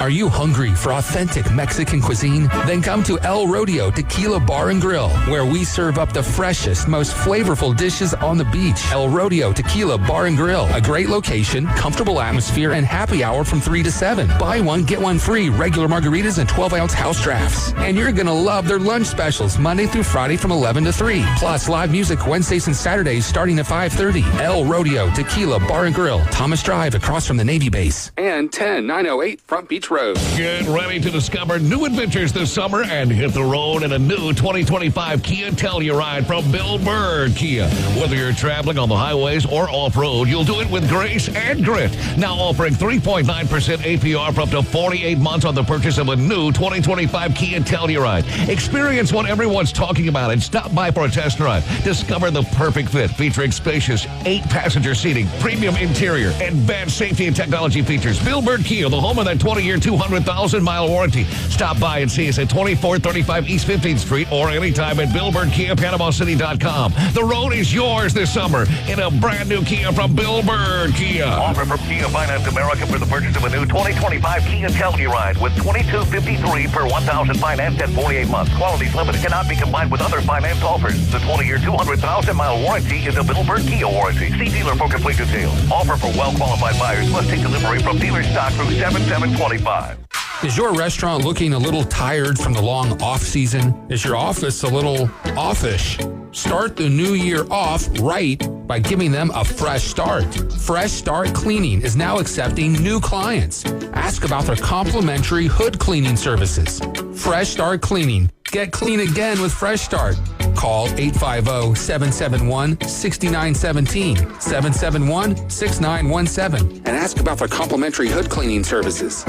Are you hungry for authentic Mexican cuisine? Then come to El Rodeo Tequila Bar and Grill, where we serve up the freshest, most flavorful dishes on the beach. El Rodeo Tequila Bar and Grill, a great location, comfortable atmosphere, and happy hour from 3 to 7. Buy one, get one free, regular margaritas and 12-ounce house drafts. And you're going to love their lunch specials Monday through Friday from 11 to 3. Plus live music Wednesdays and Saturdays starting at 5:30. El Rodeo Tequila Bar and Grill, Thomas Drive across from the Navy base. And 10908 Front Beach Road. Get ready to discover new adventures this summer and hit the road in a new 2025 Kia Telluride from Bill Bird Kia. Whether you're traveling on the highways or off-road, you'll do it with grace and grit. Now offering 3.9% APR for up to 48 months on the purchase of a new 2025 Kia Telluride. Experience what everyone's talking about and stop by for a test drive. Discover the perfect fit featuring spacious 8-passenger seating, premium interior, advanced safety and technology features. Bill Bird Kia, the home of that 20-year, 200,000-mile warranty. Stop by and see us at 2435 East 15th Street or anytime at BillBirdKiaPanamaCity.com. The road is yours this summer in a brand new Kia from Bill Bird Kia. Offer from Kia Finance America for the purchase of a new 2025 Kia Telluride with $2,253 per $1,000 financed at 48 months. Qualities limited, cannot be combined with other finance offers. The 20-year, 200,000-mile warranty is a Bill Bird Kia warranty. See dealer for complete details. Offer for well-qualified buyers. Must take delivery from dealer stock through 7/7/25. Is your restaurant looking a little tired from the long off season? Is your office a little offish? Start the new year off right by giving them a fresh start. Fresh Start Cleaning is now accepting new clients. Ask about their complimentary hood cleaning services. Fresh Start Cleaning. Get clean again with Fresh Start. Call 850-771-6917, 771-6917, and ask about their complimentary hood cleaning services.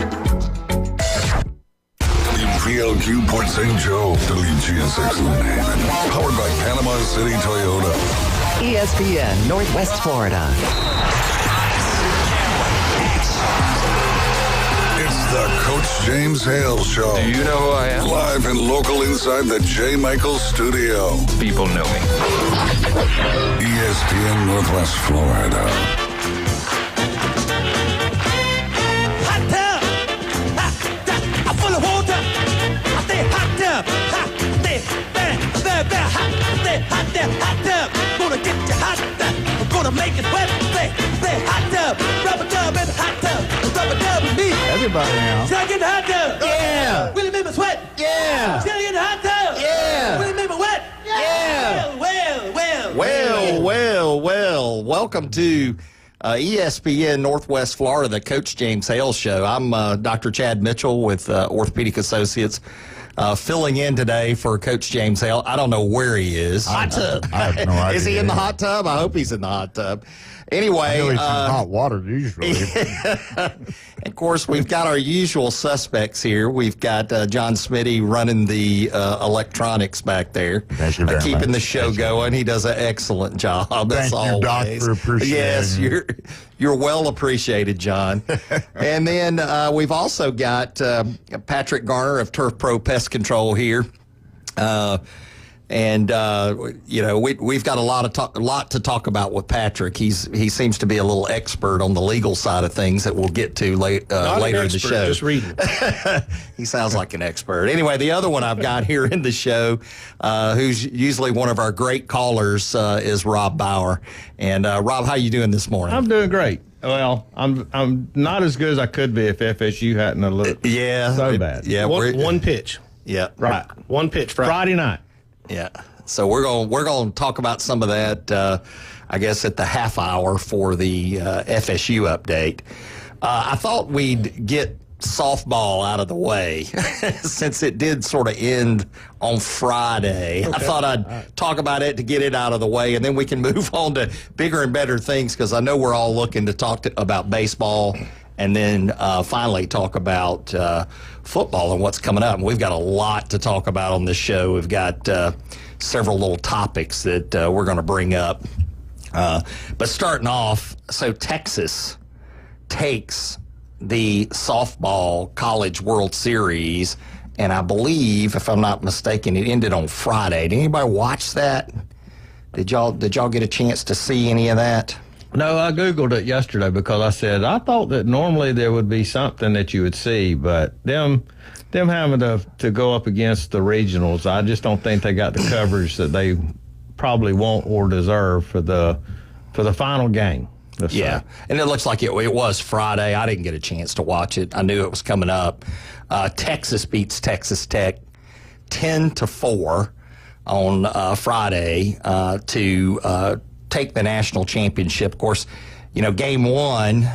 PLQ Port St. Joe, WGSX, powered by Panama City Toyota. ESPN Northwest Florida. It's the Coach James Hale Show. Do you know who I am? Live and local inside the J. Michael Studio. People know me. ESPN Northwest Florida. Gonna get you hot tub. I'm gonna make it wet. Say hot tub. Rubber dub and hot tub. Rubber dub and me. Everybody now. Try to get the hot tub. Yeah. Really make me sweat. Yeah. Try to get the hot tub. Yeah. Really make me wet. Yeah. Well. Welcome to ESPN Northwest Florida, the Coach James Hale Show. I'm Dr. Chad Mitchell with Orthopedic Associates. Filling in today for Coach James Hale. I don't know where he is. Hot tub. I have no idea. Is he in the hot tub? I hope he's in the hot tub. Anyway. I know he's in hot water usually. Of course, we've got our usual suspects here. We've got John Smitty running the electronics back there. Thank you very keeping much. the show going. He does an excellent job. Thank you, Doctor. Appreciate Yes, it. you're well appreciated, John. And then we've also got Patrick Garner of Turf Pro Pest Control here. We've got a lot to talk about with Patrick. He seems to be a little expert on the legal side of things that we'll get to later in the show. Just reading. He sounds like an expert. Anyway, the other one I've got here in the show, who's usually one of our great callers, is Rob Bauer. And Rob, how you doing this morning? I'm doing great. Well, I'm not as good as I could be if FSU hadn't looked so bad. Yeah, one pitch. Yeah, Right. One pitch Friday night. Yeah. So we're going to talk about some of that, I guess, at the half hour for the FSU update. I thought we'd get softball out of the way since it did sort of end on Friday. Okay. I thought I'd talk about it to get it out of the way, and then we can move on to bigger and better things, because I know we're all looking to talk about baseball and then finally talk about football and what's coming up. And we've got a lot to talk about on this show. We've got several little topics that we're going to bring up. But starting off, so Texas takes the softball College World Series, and I believe, if I'm not mistaken, it ended on Friday. Did anybody watch that? Did y'all get a chance to see any of that? No, I Googled it yesterday because I said I thought that normally there would be something that you would see, but them having to go up against the regionals, I just don't think they got the coverage that they probably want or deserve for the final game. Yeah, and it looks like it was Friday. I didn't get a chance to watch it. I knew it was coming up. Texas beats Texas Tech 10-4 on Friday to take the national championship. Of course, game one,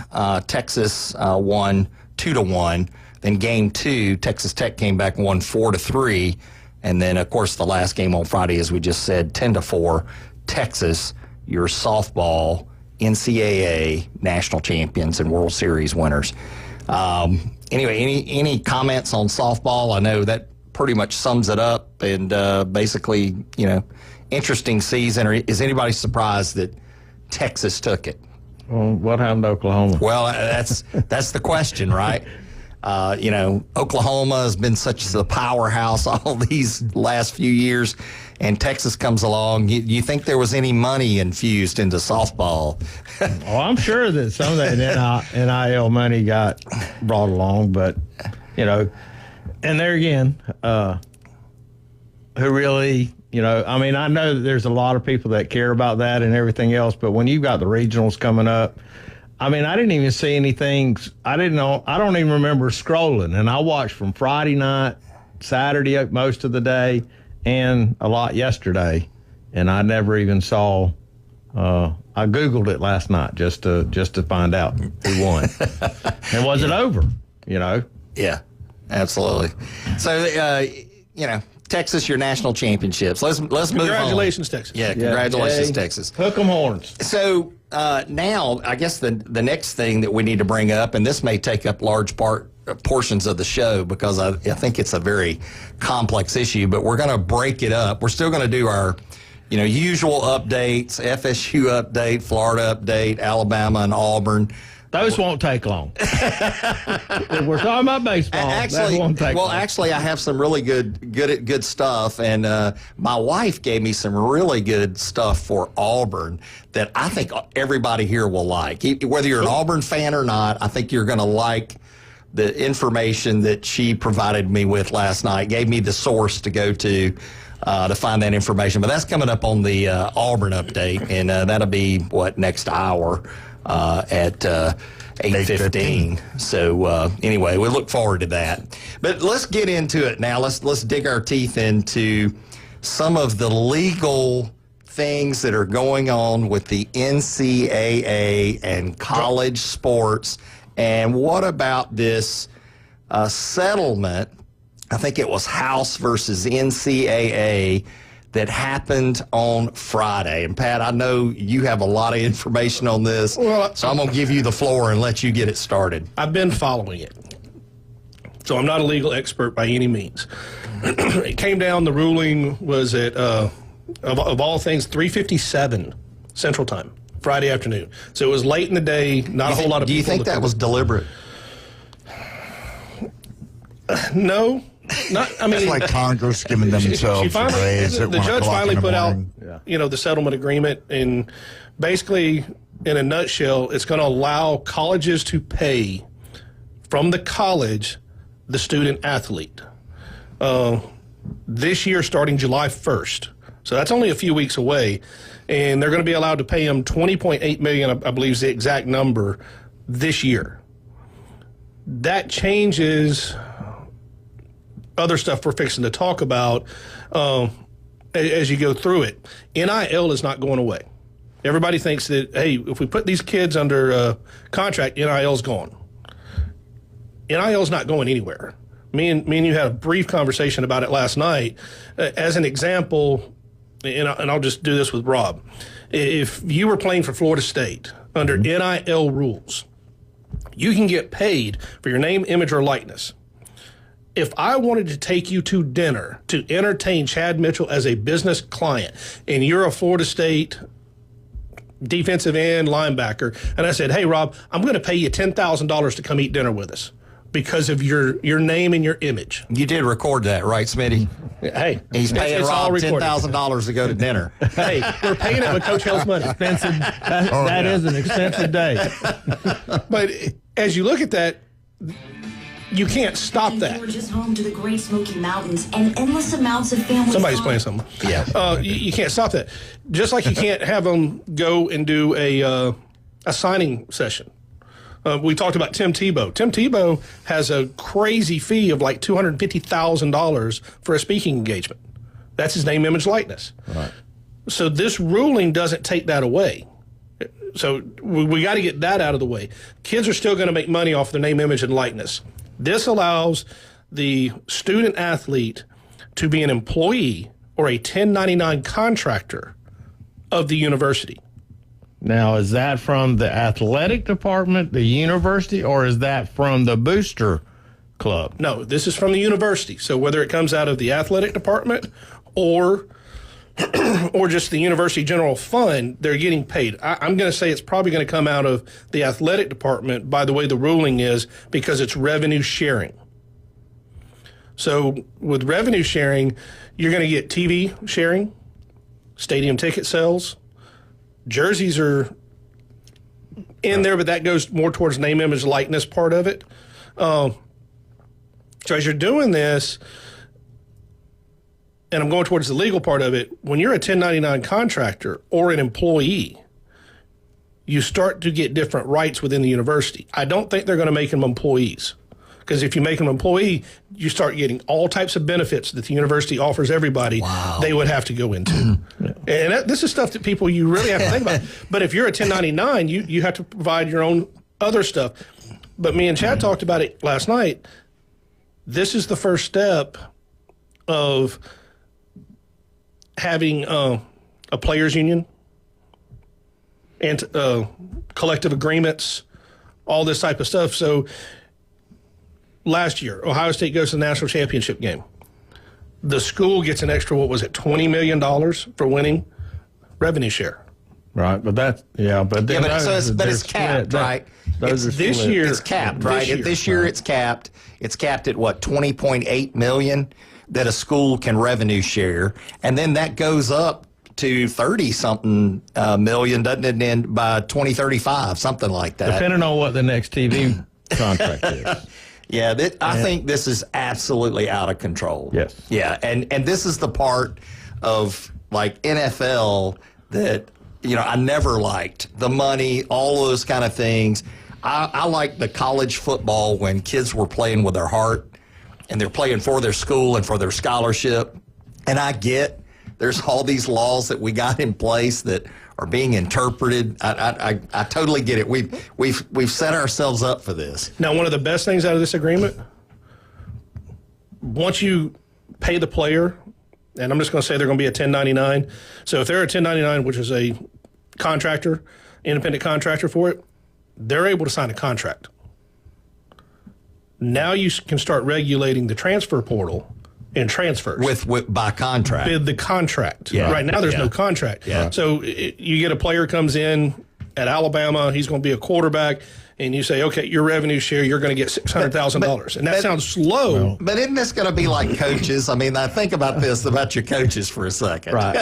Texas won 2-1. Then game two, Texas Tech came back and won 4-3. And then, of course, the last game on Friday, as we just said, 10-4. Texas, your softball NCAA national champions and World Series winners. Anyway, any comments on softball? I know that pretty much sums it up. And basically, interesting season. Or is anybody surprised that Texas took it? Well, what happened to Oklahoma? Well, that's the question, right? Oklahoma has been such the powerhouse all these last few years, and Texas comes along. You think there was any money infused into softball? Oh, I'm sure that some of that NIL money got brought along, but, and there again, who really, I know that there's a lot of people that care about that and everything else, but when you've got the regionals coming up, I didn't even see anything. I don't even remember scrolling. And I watched from Friday night, Saturday, most of the day, and a lot yesterday. And I never even saw, I Googled it last night just to find out who won. And was it over, Yeah, absolutely. So, Texas, your national championships. Let's move on. Congratulations, Texas. Yeah, congratulations, Texas. Hook 'em horns. So now, I guess the next thing that we need to bring up, and this may take up large portions of the show because I think it's a very complex issue, but we're going to break it up. We're still going to do our usual updates, FSU update, Florida update, Alabama and Auburn. Those won't take long. If we're talking about baseball, that won't take long. Actually, I have some really good stuff, and my wife gave me some really good stuff for Auburn that I think everybody here will like. Whether you're an Auburn fan or not, I think you're going to like the information that she provided me with last night. Gave me the source to go to find that information. But that's coming up on the Auburn update, and that'll be, next hour. At 8:15. So anyway, we look forward to that. But let's get into it now. Let's dig our teeth into some of the legal things that are going on with the NCAA and college sports. And what about this settlement? I think it was House versus NCAA that happened on Friday. And Pat, I know you have a lot of information on this, so I'm going to give you the floor and let you get it started. I've been following it, so I'm not a legal expert by any means. It came down, the ruling was at, of all things, 3:57 Central Time, Friday afternoon. So it was late in the day, not a whole lot of people. Do you think that was deliberate? No. It's like Congress giving themselves a raise at 1 o'clock in the morning. The judge finally put out, the settlement agreement, and basically, in a nutshell, it's going to allow colleges to pay from the college the student athlete. This year, starting July 1st, so that's only a few weeks away, and they're going to be allowed to pay them $20.8 million, I believe is the exact number, this year. That changes other stuff we're fixing to talk about as you go through it. NIL is not going away. Everybody thinks that, hey, if we put these kids under contract, NIL's gone. NIL's not going anywhere. Me and you had a brief conversation about it last night. As an example, and I'll just do this with Rob. If you were playing for Florida State under NIL rules, you can get paid for your name, image, or likeness. If I wanted to take you to dinner to entertain Chad Mitchell as a business client, and you're a Florida State defensive end linebacker, and I said, hey, Rob, I'm going to pay you $10,000 to come eat dinner with us. because of your name and your image. You did record that, right, Smitty? Hey, He's paying it's Rob all recorded. $10,000 to go to dinner. Hey, we're paying it with Coach Hale's money. Expensive. That is an expensive day. But as you look at that, you can't stop that. George is home to the Great Smoky Mountains and endless amounts of family. Somebody's fun. playing something. Yeah. You can't stop that. Just like you can't have them go and do a signing session. We talked about Tim Tebow. Tim Tebow has a crazy fee of like $250,000 for a speaking engagement. That's his name, image, likeness. Right. So this ruling doesn't take that away. So we got to get that out of the way. Kids are still going to make money off their name, image, and likeness. This allows the student athlete to be an employee or a 1099 contractor of the university. Now, is that from the athletic department, the university, or is that from the booster club? No, this is from the university. So whether it comes out of the athletic department or just the university general fund, they're getting paid. I'm going to say it's probably going to come out of the athletic department by the way the ruling is, because it's revenue sharing. So with revenue sharing, you're going to get TV sharing, stadium ticket sales, jerseys are in there, but that goes more towards name, image, likeness part of it. So as you're doing this, and I'm going towards the legal part of it, when you're a 1099 contractor or an employee, you start to get different rights within the university. I don't think they're going to make them employees, because if you make them employee, you start getting all types of benefits that the university offers everybody. Wow. They would have to go into. And this is stuff that people you really have to think about. But if you're a 1099, you have to provide your own other stuff. But me and Chad talked about it last night. This is the first step of having a players union and collective agreements, all this type of stuff. So last year, Ohio State goes to the national championship game. The school gets an extra, $20 million for winning revenue share. Right, but that's but it's capped, right? This year it's capped, right? This year it's capped. It's capped at what, 20.8 million that a school can revenue share, and then that goes up to 30-something million, doesn't it? And by 2035, something like that. Depending on what the next TV contract is. Yeah, I think this is absolutely out of control. Yes. Yeah, and this is the part of like NFL that I never liked. The money, all those kind of things. I like the college football when kids were playing with their heart and they're playing for their school and for their scholarship. And I get there's all these laws that we got in place that are being interpreted. I totally get it. We've set ourselves up for this. Now, one of the best things out of this agreement, once you pay the player, and I'm just going to say they're going to be a 1099. So if they're a 1099, which is a contractor, independent contractor for it, they're able to sign a contract. Now you can start regulating the transfer portal and transfers with by contract. With the contract. Yeah. Right now there's no contract. Yeah. So you get a player comes in at Alabama, he's going to be a quarterback, and you say, okay, your revenue share, you're going to get $600,000. And that sounds slow. But isn't this going to be like coaches? I mean, I think about this, about your coaches for a second. Right.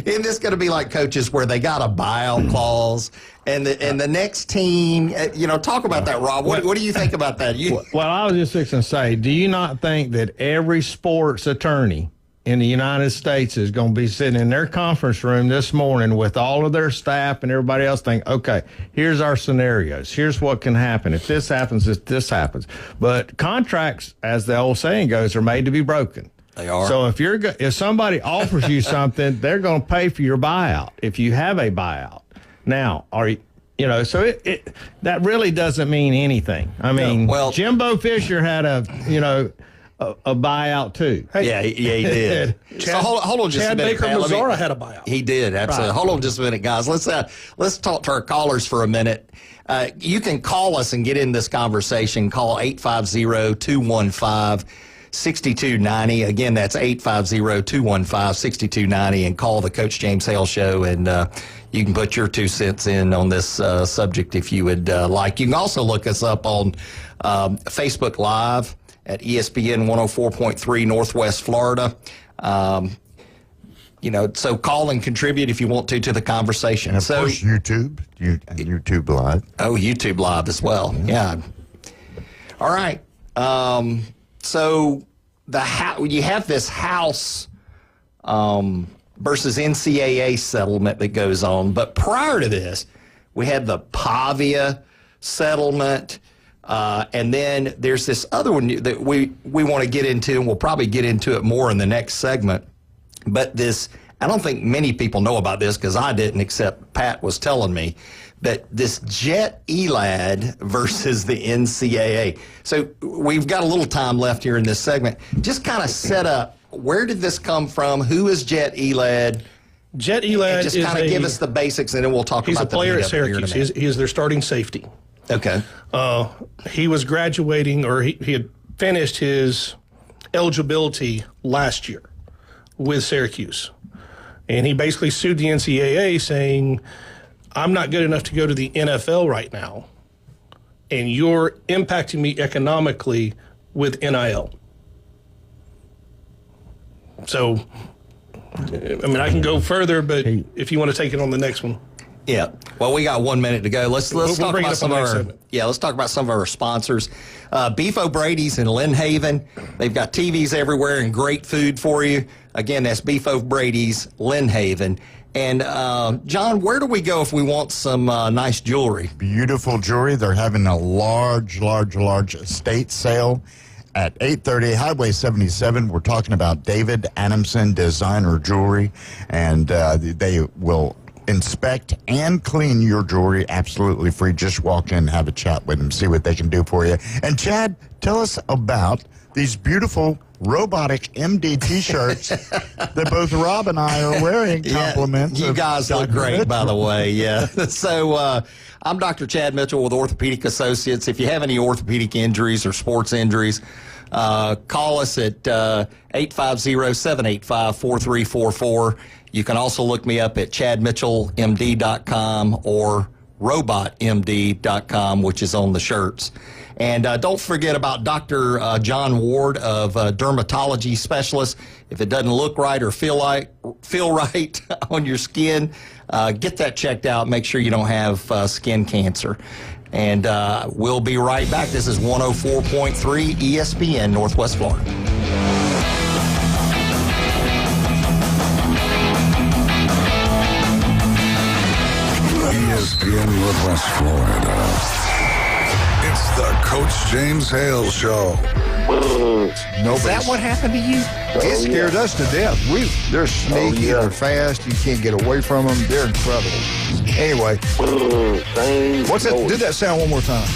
Isn't this going to be like coaches where they got a buyout clause and the next team, talk about that, Rob. What do you think about that? Well, I was just fixing to say, do you not think that every sports attorney in the United States is going to be sitting in their conference room this morning with all of their staff and everybody else think, okay, here's our scenarios. Here's what can happen. If this happens, if this happens. But contracts, as the old saying goes, are made to be broken. They are. So if somebody offers you something, they're going to pay for your buyout if you have a buyout. Now, so it that really doesn't mean anything. I mean, Jimbo Fisher had a buyout too. Hey, yeah, he did. So hold on just Chad a minute. Baker Mazzara had a buyout. He did, absolutely. Right. Hold on just a minute, guys. Let's talk to our callers for a minute. You can call us and get in this conversation. Call 850-215 6290. Again, that's 850-215-6290, and call the Coach James Hale Show, and you can put your 2 cents in on this subject if you would like. You can also look us up on Facebook Live at ESPN 104.3 Northwest Florida. So call and contribute if you want to the conversation. And of course, YouTube Live. Oh, YouTube Live as well. Yeah. All right. So you have this House versus NCAA settlement that goes on, but prior to this, we had the Pavia settlement, and then there's this other one that we want to get into, and we'll probably get into it more in the next segment. But this, I don't think many people know about this because I didn't, except Pat was telling me, but this Jet Elad versus the NCAA. So we've got a little time left here in this segment. Just kind of set up, where did this come from? Who is Jet Elad? Jet Elad just kind of give us the basics, and then we'll talk about the player at Syracuse. He is their starting safety. Okay. He was graduating, or he had finished his eligibility last year with Syracuse. And he basically sued the NCAA saying, I'm not good enough to go to the NFL right now, and you're impacting me economically with NIL. So, I mean, I can go further, but if you want to take it on the next one. Yeah. Well, we got 1 minute to go. Let's talk about some of our let's talk about some of our sponsors. Beef O'Brady's in Lynn Haven. They've got TVs everywhere and great food for you. Again, that's Beef O'Brady's, Lynn Haven. And John, where do we go if we want some nice jewelry? Beautiful jewelry. They're having a large estate sale at 830 Highway 77. We're talking about David Adamson Designer Jewelry, and they will inspect and clean your jewelry absolutely free. Just walk in, have a chat with them, see what they can do for you. And Chad, tell us about these beautiful robotic MD T-shirts that both Rob and I are wearing. Compliments. You guys look great, by the way. Yeah. So I'm Dr. Chad Mitchell with Orthopedic Associates. If you have any orthopedic injuries or sports injuries, call us at 850-785-4344. You can also look me up at chadmitchellmd.com or robotmd.com, which is on the shirts. And don't forget about Dr. John Ward of dermatology specialist. If it doesn't look right or feel right on your skin, get that checked out. Make sure you don't have skin cancer. And we'll be right back. This is 104.3 ESPN Northwest Florida. ESPN Northwest Florida. It's the Coach James Hale Show. Is that what happened to you? It scared us to death. They're sneaky, they're fast, you can't get away from them. They're incredible. Anyway, what's that? Do that sound one more time.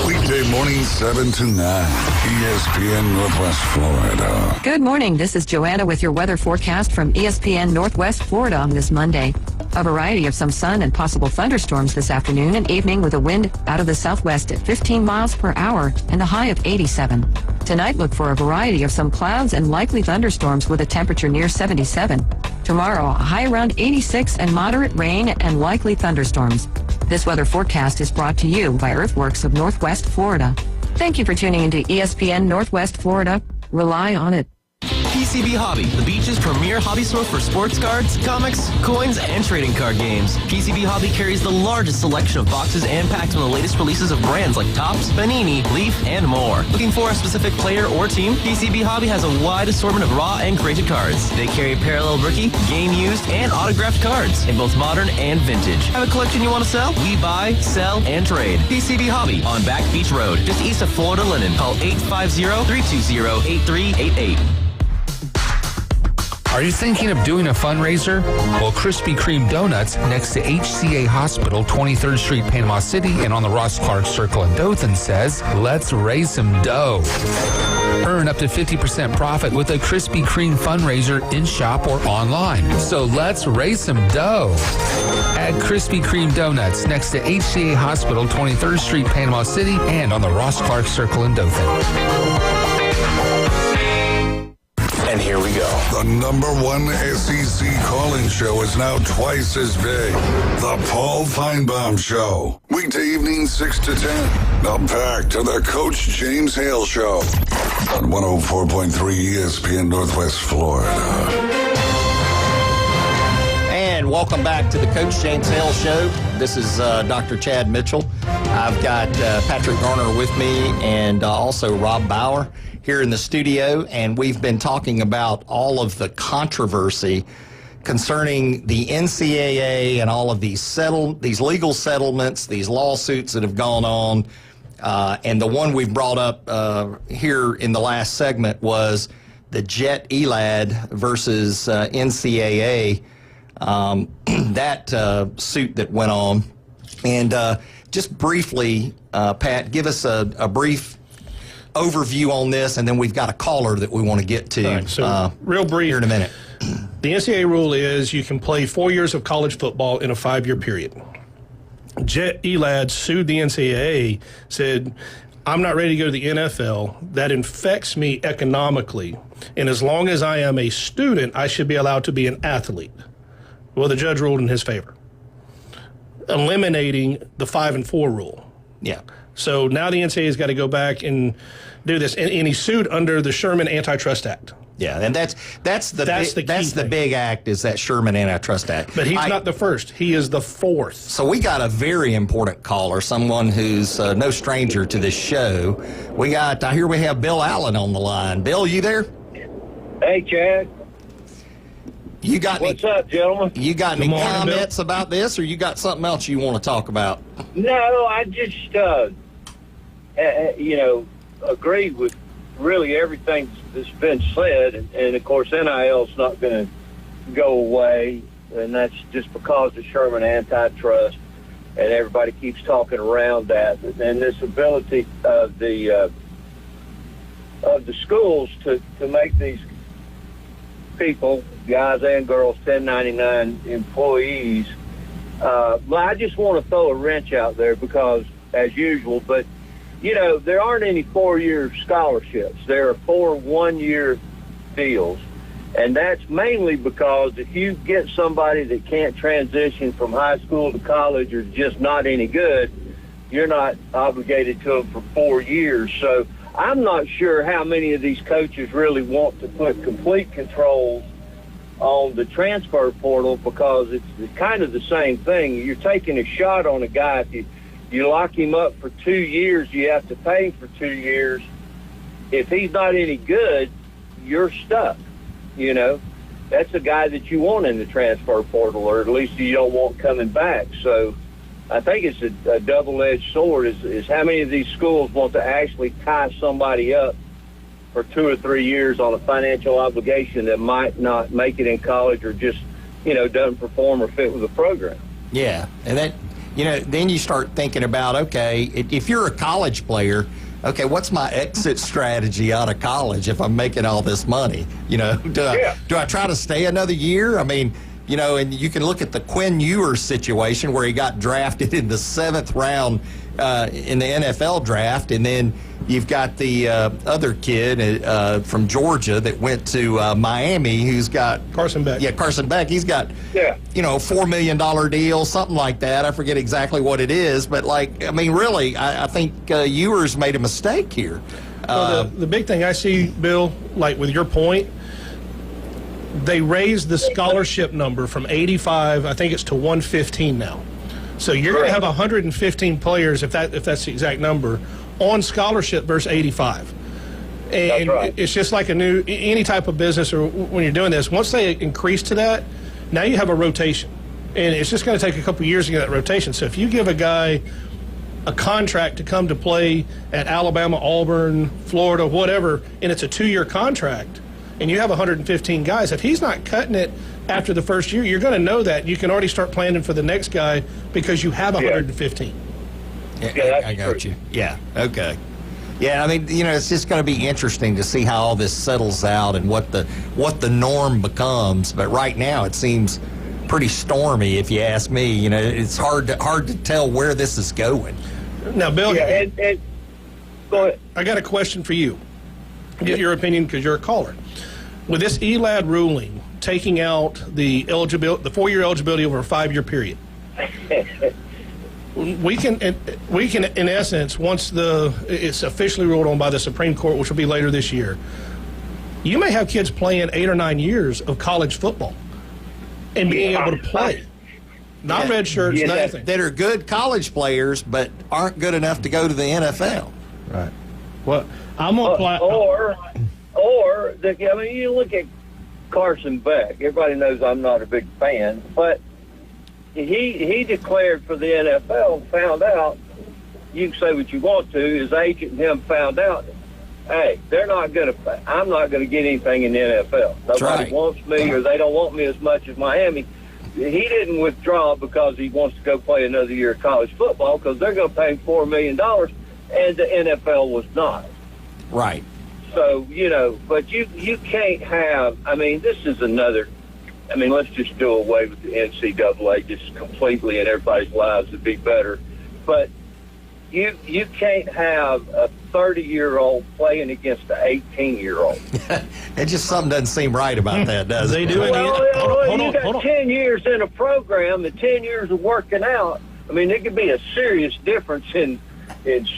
Weekday morning 7 to 9. ESPN Northwest Florida. Good morning. This is Joanna with your weather forecast from ESPN Northwest Florida on this Monday. A variety of some sun and possible thunderstorms this afternoon and evening with a wind out of the southwest at 15 miles per hour and a high of 87. Tonight, look for a variety of some clouds and likely thunderstorms with a temperature near 77. Tomorrow, a high around 86 and moderate rain and likely thunderstorms. This weather forecast is brought to you by Earthworks of Northwest Florida. Thank you for tuning into ESPN Northwest Florida. Rely on it. PCB Hobby, the beach's premier hobby store for sports cards, comics, coins, and trading card games. PCB Hobby carries the largest selection of boxes and packs from the latest releases of brands like Topps, Panini, Leaf, and more. Looking for a specific player or team? PCB Hobby has a wide assortment of raw and graded cards. They carry parallel rookie, game used, and autographed cards in both modern and vintage. Have a collection you want to sell? We buy, sell, and trade. PCB Hobby on Back Beach Road, just east of Florida Linen. Call 850-320-8388. Are you thinking of doing a fundraiser? Well, Krispy Kreme Donuts next to HCA Hospital, 23rd Street, Panama City, and on the Ross Clark Circle in Dothan says, let's raise some dough. Earn up to 50% profit with a Krispy Kreme fundraiser in-shop or online. So let's raise some dough. Add Krispy Kreme donuts next to HCA Hospital, 23rd Street, Panama City, and on the Ross Clark Circle in Dothan. And here we go. The #1 SEC call-in show is now twice as big. The Paul Feinbaum Show. Weekday evening 6 to 10. Now back to the Coach James Hale Show on 104.3 ESPN Northwest Florida. And welcome back to the Coach James Hale Show. This is Dr. Chad Mitchell. I've got Patrick Garner with me and also Rob Bauer here in the studio, and we've been talking about all of the controversy concerning the NCAA and all of these legal settlements, these lawsuits that have gone on. And the one we've brought up here in the last segment was the Jet Elad versus NCAA, that suit that went on. And just briefly, Pat, give us a brief overview on this, and then we've got a caller that we want to get to. Right, so real brief here in a minute. The NCAA rule is you can play 4 years of college football in a 5-year period. Jet Elad sued the NCAA, said, I'm not ready to go to the NFL. That infects me economically. And as long as I am a student, I should be allowed to be an athlete. Well, the judge ruled in his favor, eliminating the 5 and 4 rule. Yeah. So now the NCAA has got to go back and do this. And he sued under the Sherman Antitrust Act. Yeah, and that's the big act, is that Sherman Antitrust Act. But he's not the first. He is the fourth. So we got a very important caller, someone who's no stranger to this show. I hear we have Bill Allen on the line. Bill, you there? Hey, Chad. What's up, gentlemen? You got any comments about this, or you got something else you want to talk about? No, I just, agree with really everything that's been said. And of course, NIL's not going to go away, and that's just because of Sherman Antitrust, and everybody keeps talking around that. And this ability of the schools to make these people, guys and girls, 1099 employees. I just want to throw a wrench out there because, as usual, but, there aren't any 4-year scholarships. There are 4 one-year deals. And that's mainly because if you get somebody that can't transition from high school to college or just not any good, you're not obligated to them for 4 years. So I'm not sure how many of these coaches really want to put complete controls on the transfer portal, because it's kind of the same thing. You're taking a shot on a guy. If you lock him up for 2 years, you have to pay him for 2 years. If he's not any good, you're stuck. That's a guy that you want in the transfer portal, or at least you don't want coming back. So I think it's a double-edged sword is how many of these schools want to actually tie somebody up for 2 or 3 years on a financial obligation that might not make it in college, or just, doesn't perform or fit with the program. Yeah, and that, then you start thinking about, okay, if you're a college player, okay, what's my exit strategy out of college if I'm making all this money? Do I try to stay another year? I mean, and you can look at the Quinn Ewers situation where he got drafted in the 7th round in the NFL draft, and then you've got the other kid from Georgia that went to Miami, who's got Carson Beck. Yeah, Carson Beck. He's got $4 million deal, something like that. I forget exactly what it is, but really, I think Ewers made a mistake here. Well, the big thing I see, Bill, like with your point, they raised the scholarship number from 85, I think it's to 115 now. So you're going to have 115 players, if that's the exact number, on scholarship versus 85. And it's just like any type of business, or when you're doing this, once they increase to that, now you have a rotation. And it's just going to take a couple years to get that rotation. So if you give a guy a contract to come to play at Alabama, Auburn, Florida, whatever, and it's a 2-year contract, and you have 115 guys, if he's not cutting it after the first year, you're going to know that. You can already start planning for the next guy because you have 115. Yeah, I got you. Yeah, okay. Yeah, I mean, it's just going to be interesting to see how all this settles out and what the norm becomes. But right now, it seems pretty stormy, if you ask me. It's hard to tell where this is going. Now, Bill, go ahead. I got a question for you. Get your opinion because you're a caller. With this ELAD ruling taking out the 4-year eligibility over a 5-year period, we can, in essence, once it's officially ruled on by the Supreme Court, which will be later this year, you may have kids playing 8 or 9 years of college football and being able to play. Not red shirts, nothing. That are good college players, but aren't good enough to go to the NFL. Right. Well, I'm going to play. You look at Carson Beck. Everybody knows I'm not a big fan, but he declared for the NFL and found out, you can say what you want to, his agent and him found out, hey, I'm not going to get anything in the NFL. Nobody wants me, or they don't want me as much as Miami. He didn't withdraw because he wants to go play another year of college football because they're going to pay him $4 million, and the NFL was not. Right. So, but you can't have, this is another, let's just do away with the NCAA just completely and everybody's lives would be better. But you can't have a 30-year-old playing against an 18-year-old. It just something doesn't seem right about that, does it? You got 10 years in a program and 10 years of working out. There could be a serious difference in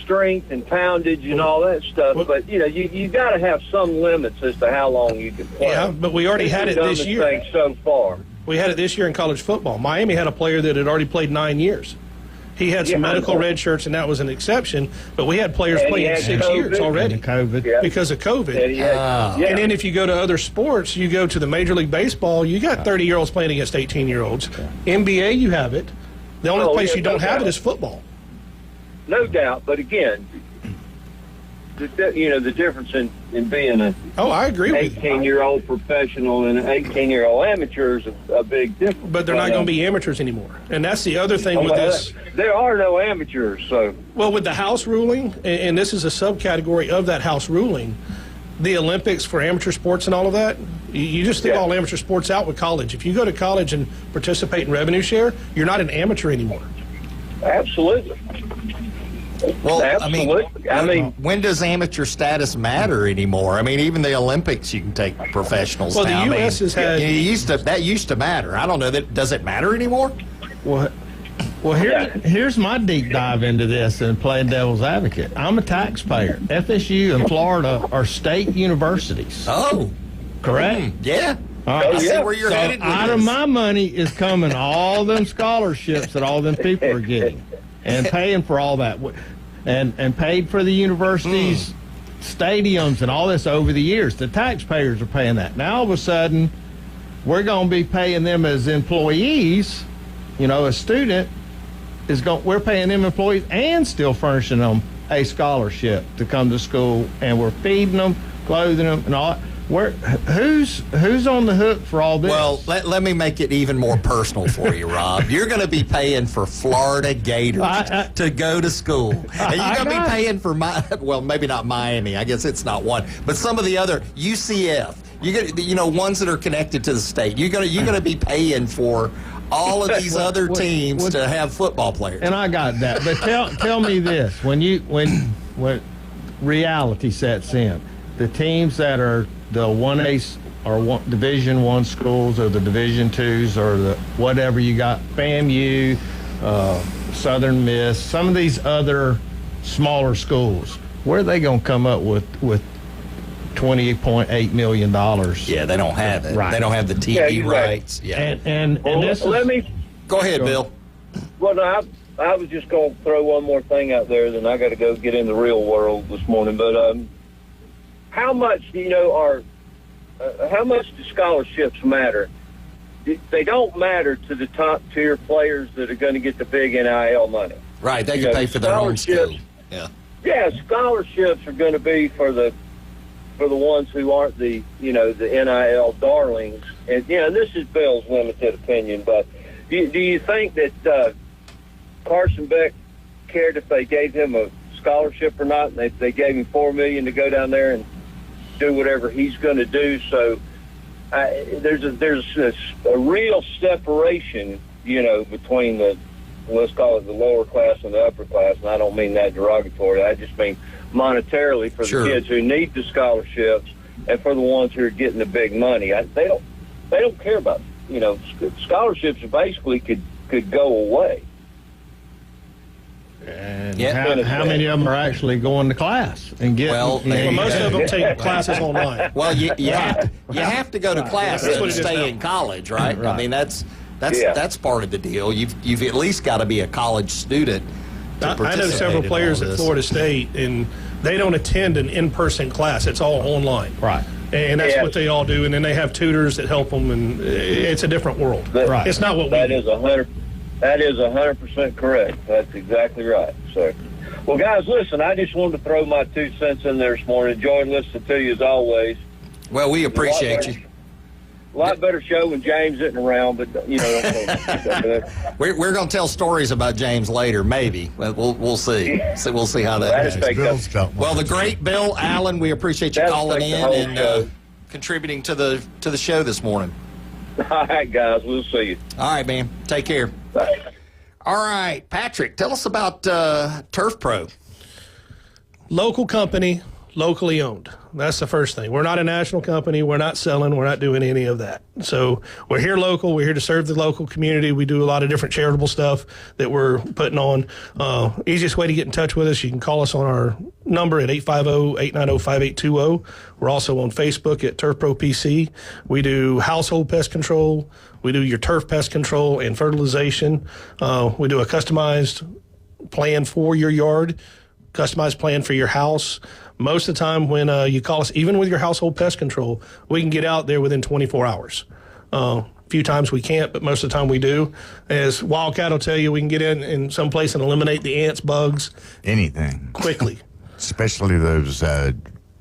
strength and poundage and all that stuff, but you got to have some limits as to how long you can play. Yeah, but we already had it this year. So far, we had it this year in college football. Miami had a player that had already played 9 years. He had some medical red shirts, and that was an exception. But we had players playing 6 years already because of COVID. And then if you go to other sports, you go to the Major League Baseball, you got 30-year-olds playing against 18-year-olds. NBA, you have it. The only place you don't have it is football. No doubt, but again, the difference in being an I agree with 18-year-old professional and an 18-year-old amateur is a big difference. But they're not going to be amateurs anymore, and that's the other thing with this. There are no amateurs, so. Well, with the House ruling, and this is a subcategory of that House ruling, the Olympics for amateur sports and all of that, you just threw all amateur sports out with college. If you go to college and participate in revenue share, you're not an amateur anymore. Absolutely. Well, when does amateur status matter anymore? Even the Olympics, you can take professionals now. Well, the U.S. has had... that used to matter. I don't know. Does it matter anymore? Well, here's my deep dive into this and playing devil's advocate. I'm a taxpayer. FSU and Florida are state universities. Oh. Correct? Yeah. I see where you're headed with out this. of my money is coming all them scholarships that all them people are getting and paying for all that. And paid for the universities' stadiums and all this over the years. The taxpayers are paying that. Now, all of a sudden, we're going to be paying them as employees. A student we're paying them employees and still furnishing them a scholarship to come to school, and we're feeding them, clothing them, and all. Who's on the hook for all this? Well, let me make it even more personal for you, Rob. You're going to be paying for Florida Gators to go to school. And you're going to be paying for maybe not Miami. I guess it's not one. But some of the other, UCF, ones that are connected to the state. You're going to be paying for all of these other teams to have football players. And I got that. But tell me this. When reality sets in, the teams that are the 1A or Division I schools or the Division IIs or the whatever you got, FAMU, Southern Miss, some of these other smaller schools, where are they going to come up with $20.8 million? Yeah, they don't have it. Right. They don't have the TV rights. Yeah. And this Go ahead, Bill. Well, no, I was just going to throw one more thing out there, then I got to go get in the real world this morning. But how much how much do scholarships matter? They don't matter to the top tier players that are going to get the big NIL money. Right, they can pay for their own school. Yeah, scholarships are going to be for the ones who aren't the NIL darlings. And this is Bill's limited opinion, but do you think that Carson Beck cared if they gave him a scholarship or not. And they gave him $4 million to go down there and do whatever he's going to do. So there's a real separation, between let's call it the lower class and the upper class. And I don't mean that derogatory. I just mean monetarily for the kids who need the scholarships and for the ones who are getting the big money. They don't care about, scholarships basically could go away. And how many of them are actually going to class and getting? Well, most of them take classes online. Well, you have to go to class to stay in college, right? I mean, that's part of the deal. You've at least got to be a college student. I know several players at Florida State, and they don't attend an in-person class. It's all online. Right. And that's what they all do. And then they have tutors that help them, and it's a different world. Right. It's not what that is 100% correct. That's exactly right. So, well, guys, listen, I just wanted to throw my 2 cents in there this morning. Enjoyed listening to you as always. Well, we appreciate you. A lot better show when James isn't around, but we're going to tell stories about James later, maybe. We'll see. So we'll see how that goes. Well, the great Bill Allen, we appreciate you calling in and contributing to the show this morning. All right, guys, we'll see you. All right, man. Take care. Bye. All right, Patrick, tell us about Turf Pro. Local company, locally owned. That's the first thing. We're not a national company. We're not selling. We're not doing any of that. So we're here local. We're here to serve the local community. We do a lot of different charitable stuff that we're putting on. Easiest way to get in touch with us, you can call us on our number at 850-890-5820. We're also on Facebook at Turf Pro PC. We do household pest control. We do your turf pest control and fertilization. We do a customized plan for your yard, customized plan for your house. Most of the time when you call us, even with your household pest control, we can get out there within 24 hours. A few times we can't, but most of the time we do. As Wildcat will tell you, we can get in some place and eliminate the ants, bugs. Anything. Quickly. Especially those,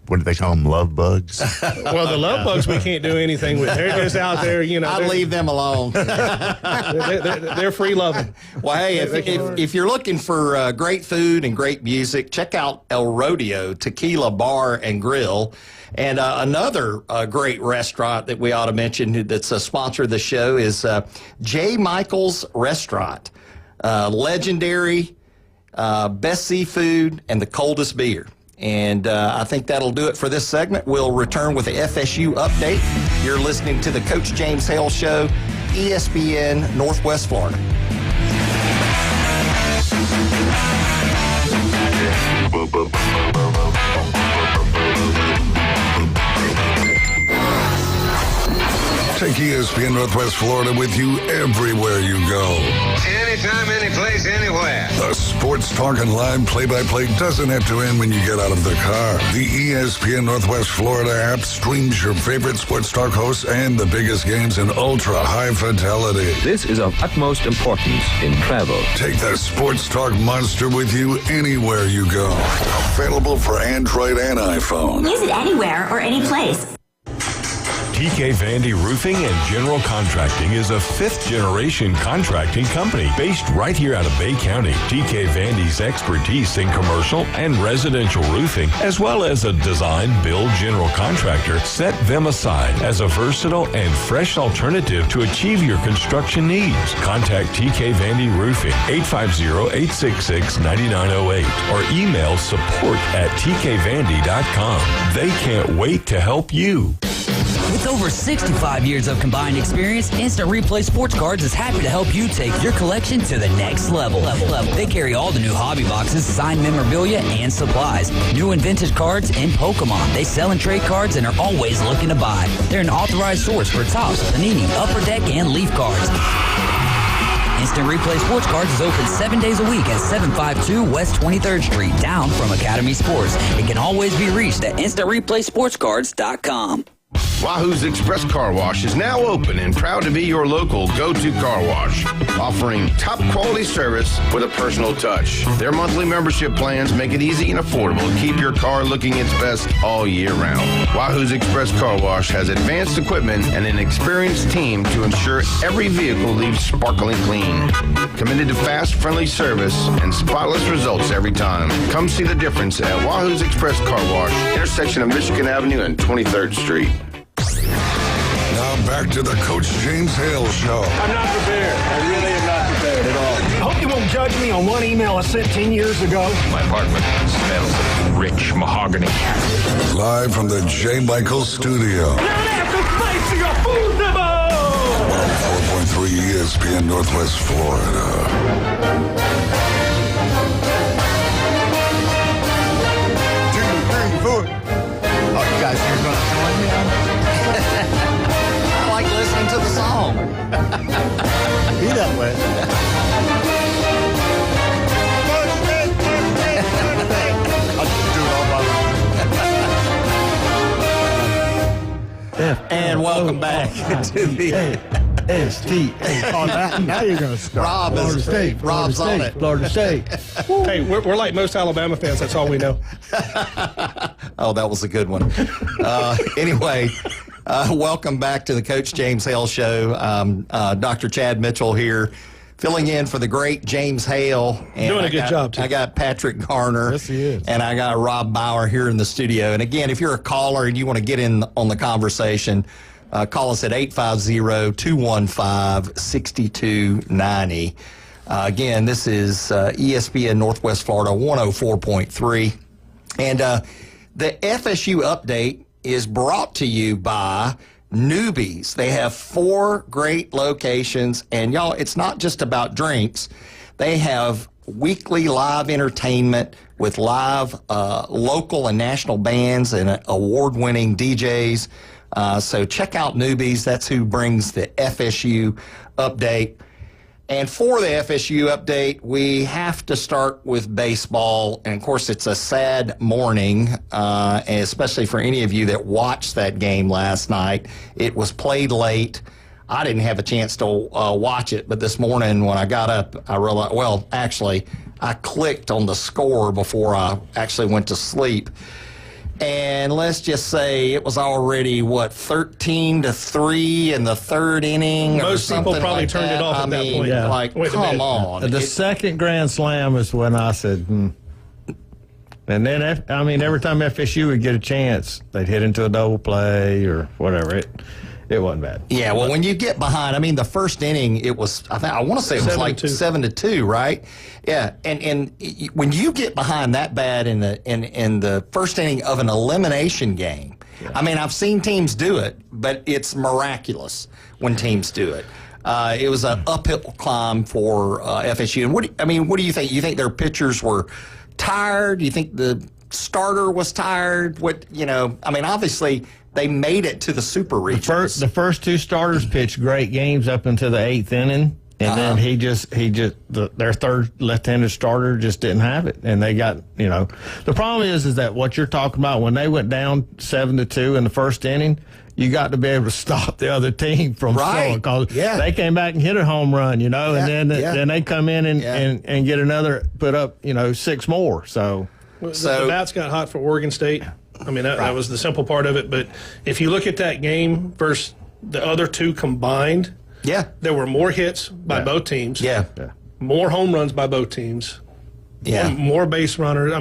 what do they call them, love bugs? Well, the love bugs we can't do anything with. They're just out there, I'd leave them alone. They're free loving. Well, hey, if you're looking for great food and great music, check out El Rodeo Tequila Bar and Grill. And another great restaurant that we ought to mention that's a sponsor of the show is J. Michael's Restaurant. Legendary, best seafood, and the coldest beer. And I think that'll do it for this segment. We'll return with the FSU update. You're listening to the Coach James Hale Show, ESPN Northwest Florida. Take ESPN Northwest Florida with you everywhere you go. Anytime, anyplace, anywhere. The sports talk and live play-by-play doesn't have to end when you get out of the car. The ESPN Northwest Florida app streams your favorite sports talk hosts and the biggest games in ultra-high fidelity. This is of utmost importance in travel. Take the sports talk monster with you anywhere you go. Available for Android and iPhone. Use it anywhere or any place. TK Vandy Roofing and General Contracting is a fifth-generation contracting company based right here out of Bay County. TK Vandy's expertise in commercial and residential roofing, as well as a design-build general contractor, set them aside as a versatile and fresh alternative to achieve your construction needs. Contact TK Vandy Roofing, 850-866-9908, or email support@tkvandy.com. They can't wait to help you. With over 65 years of combined experience, Instant Replay Sports Cards is happy to help you take your collection to the next level. They carry all the new hobby boxes, signed memorabilia, and supplies. New and vintage cards and Pokemon. They sell and trade cards and are always looking to buy. They're an authorized source for Topps, Panini, Upper Deck, and Leaf cards. Instant Replay Sports Cards is open 7 days a week at 752 West 23rd Street, down from Academy Sports. It can always be reached at InstantReplaySportsCards.com. Wahoo's Express Car Wash is now open and proud to be your local go-to car wash, offering top quality service with a personal touch. Their monthly membership plans make it easy and affordable to keep your car looking its best all year round. Wahoo's Express Car Wash has advanced equipment and an experienced team to ensure every vehicle leaves sparkling clean. Committed to fast, friendly service and spotless results every time. Come see the difference at Wahoo's Express Car Wash, intersection of Michigan Avenue and 23rd Street. Now back to the Coach James Hale Show. I'm not prepared. I really am not prepared at all. I hope you won't judge me on one email I sent 10 years ago. My apartment smells of rich mahogany. Live from the J. Michael Studio. 104.3 ESPN Northwest Florida. Oh, you guys are going to join me on I like listening to the song. Be that way. I'll just do it all by And welcome back to the S-T. Oh, now you're going to start. Rob's on it. Florida State. Hey, we're like most Alabama fans. That's all we know. Oh, that was a good one. Anyway, welcome back to the Coach James Hale Show. Dr. Chad Mitchell here, filling in for the great James Hale. And doing a good job, too. I got Patrick Garner. Yes, he is. And I got Rob Bauer here in the studio. And again, if you're a caller and you want to get in on the conversation, call us at 850-215-6290. Again, this is ESPN Northwest Florida 104.3. And the FSU update is brought to you by Newbies. They have 4 great locations. And y'all, it's not just about drinks. They have weekly live entertainment with live local and national bands and award-winning DJs. So check out Newbies. That's who brings the FSU update. And for the FSU update, we have to start with baseball. And, of course, it's a sad morning, especially for any of you that watched that game last night. It was played late. I didn't have a chance to watch it, but this morning when I got up, I realized, well, actually, I clicked on the score before I actually went to sleep. And let's just say it was already, 13-3 in the third inning or Most something people probably like turned that. it off at that point. Yeah. Like, Wait a come minute. on. The second grand slam is when I said, And then, every time FSU would get a chance, they'd hit into a double play or whatever. It wasn't bad. Yeah, well, when you get behind, the first inning, it was, I want to say it was like 7-2, right? Yeah, and when you get behind that bad in the first inning of an elimination game, I've seen teams do it, but it's miraculous when teams do it. It was an uphill climb for FSU. And what do you think? You think their pitchers were tired? You think the starter was tired? Obviously they made it to the Super Regionals. The first 2 starters pitched great games up until the 8th inning, and then their third left-handed starter just didn't have it, and they got The problem is that what you're talking about when they went down 7-2 in the first inning. You got to be able to stop the other team from scoring because they came back and hit a home run, and then they come in and get another, put up 6 more. So the bats got hot for Oregon State. That was the simple part of it. But if you look at that game versus the other 2 combined, there were more hits by both teams. More home runs by both teams. More base runners.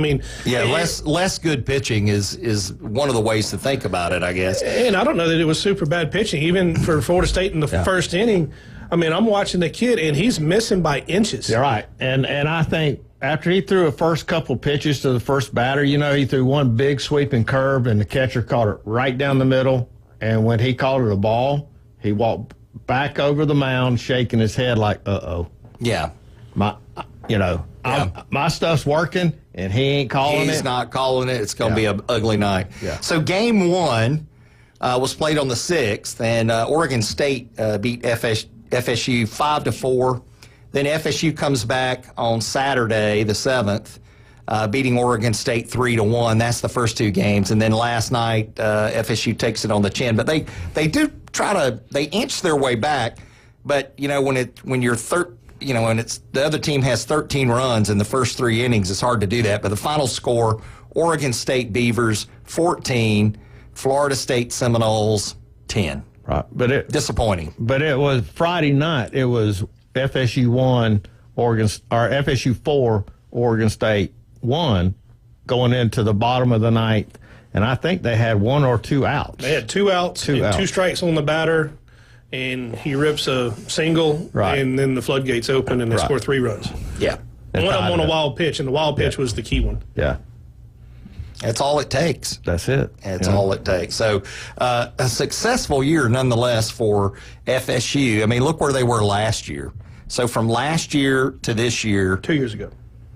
Less good pitching is one of the ways to think about it, I guess. And I don't know that it was super bad pitching, even for Florida State in the first inning. I'm watching the kid, and he's missing by inches. You're right. And I think after he threw a first couple pitches to the first batter, he threw one big sweeping curve, and the catcher caught it right down the middle. And when he called it a ball, he walked back over the mound, shaking his head like, uh-oh. Yeah. My stuff's working, and he ain't calling it. He's not calling it. It's going to be an ugly night. Yeah. So game 1 was played on the 6th, and Oregon State beat FSU 5-4. Then FSU comes back on Saturday, the 7th, beating Oregon State 3-1. That's the first two games. And then last night, FSU takes it on the chin. But they do they inch their way back. But, when it's the other team has 13 runs in the first 3 innings, it's hard to do that. But the final score, Oregon State Beavers 14, Florida State Seminoles 10. Right, but disappointing. But it was Friday night. It was FSU 1, FSU 4, Oregon State 1, going into the bottom of the ninth, and I think they had 1 or 2 outs. They had 2 outs, two strikes on the batter, and he rips a single, and then the floodgates open, and they score 3 runs. Yeah, one of them on a wild pitch, and the wild pitch was the key one. Yeah. That's all it takes. That's it. That's all it takes. So a successful year nonetheless for FSU. I mean, look where they were last year. So from last year to this year. 2 years ago.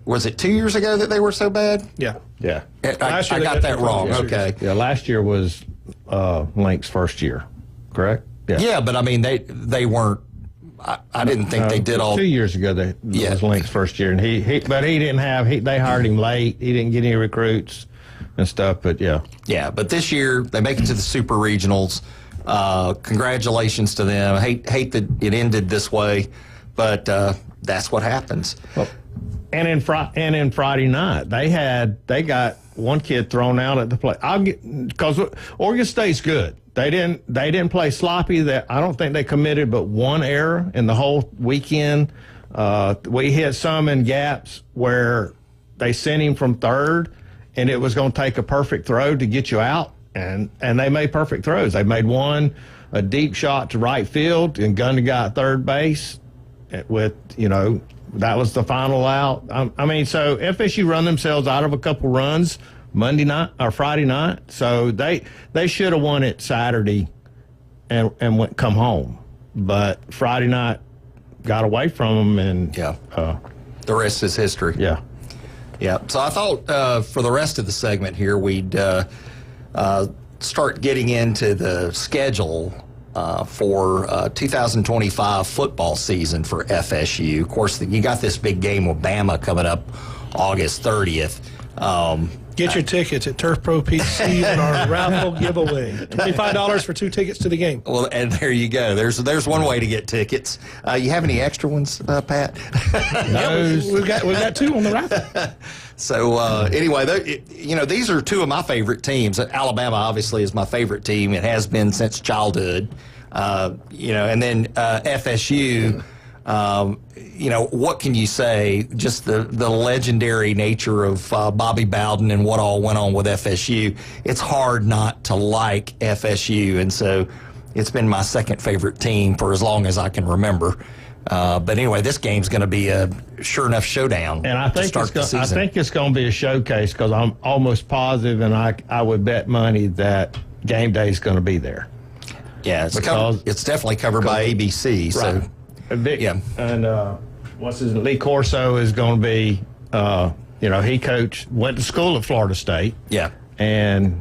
Was it 2 years ago that they were so bad? Yeah. Yeah. I got that wrong. Okay. Yeah, last year was Link's first year, correct? Yeah. Yeah, but I mean, they weren't. I didn't think they did all. 2 years ago, that was Link's first year, and they hired him late. He didn't get any recruits and stuff, but yeah. Yeah, but this year they make it to the Super Regionals. Congratulations to them. Hate that it ended this way, but that's what happens. Well, and in Friday night, they got one kid thrown out at the plate. Because Oregon State's good. They didn't play sloppy. I don't think they committed but one error in the whole weekend. We hit some in gaps where they sent him from third, and it was going to take a perfect throw to get you out, and they made perfect throws. They made one, a deep shot to right field, and Gundy got third base with, that was the final out. I mean, so FSU run themselves out of a couple runs Monday night or Friday night, so they should have won it Saturday and come home, but Friday night got away from them, and the rest is history. Yeah. Yeah, so I thought for the rest of the segment here, we'd start getting into the schedule for 2025 football season for FSU. Of course, you got this big game with Bama coming up August 30th. Get your tickets at Turf Pro PC on our raffle giveaway. $25 for 2 tickets to the game. Well, and there you go. There's one way to get tickets. You have any extra ones, Pat? No. We've got 2 on the raffle. So anyway, these are 2 of my favorite teams. Alabama obviously is my favorite team. It has been since childhood. And then FSU. What can you say? Just the legendary nature of Bobby Bowden and what all went on with FSU. It's hard not to like FSU, and so it's been my second favorite team for as long as I can remember. But anyway, this game's going to be a sure enough showdown. And I think it's going to be a showcase, because I'm almost positive, and I would bet money that game day is going to be there. Yeah, it's definitely covered by ABC. So. Right. And what's his name? Lee Corso is going to be, he went to school at Florida State. Yeah. And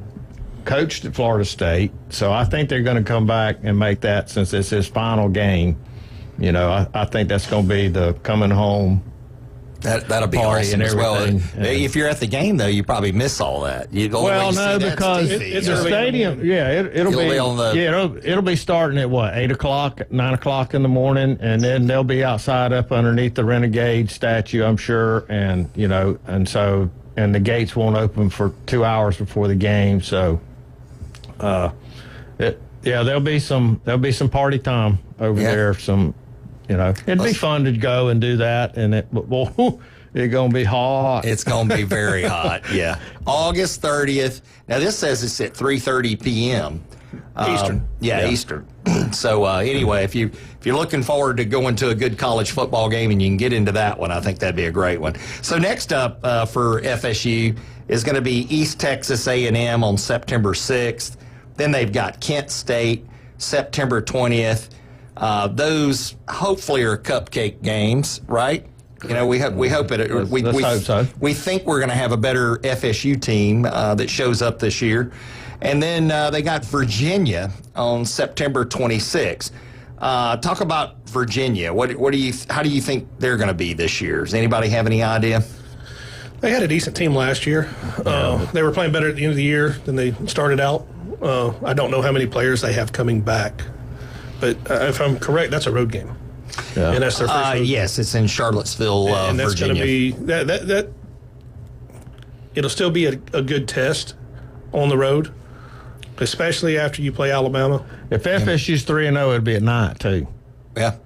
coached at Florida State. So I think they're going to come back and make that, since it's his final game. I think that's going to be the coming home. That'll be awesome as well. If you're at the game, though, you probably miss all that. Because it's a stadium. It'll be starting at 8 o'clock, 9 o'clock in the morning, and then they'll be outside up underneath the Renegade statue, I'm sure, and the gates won't open for 2 hours before the game. So, there'll be some party time over there. It'd be fun to go and do that, and it's going to be hot. It's going to be very hot, yeah. August 30th. Now, this says it's at 3:30 p.m. Eastern. Eastern. So, anyway, if you're looking forward to going to a good college football game and you can get into that one, I think that'd be a great one. So, next up for FSU is going to be East Texas A&M on September 6th. Then they've got Kent State, September 20th. Those hopefully are cupcake games, right? We hope it. We hope so. We think we're going to have a better FSU team that shows up this year, and then they got Virginia on September 26th. Talk about Virginia. How do you think they're going to be this year? Does anybody have any idea? They had a decent team last year. They were playing better at the end of the year than they started out. I don't know how many players they have coming back, but if I'm correct, that's a road game. Yeah. And that's their first road yes, it's in Charlottesville, and that's going to Virginia. be that. It'll still be a good test on the road, especially after you play Alabama. If FSU's 3-0, it'll be at night too. Yeah.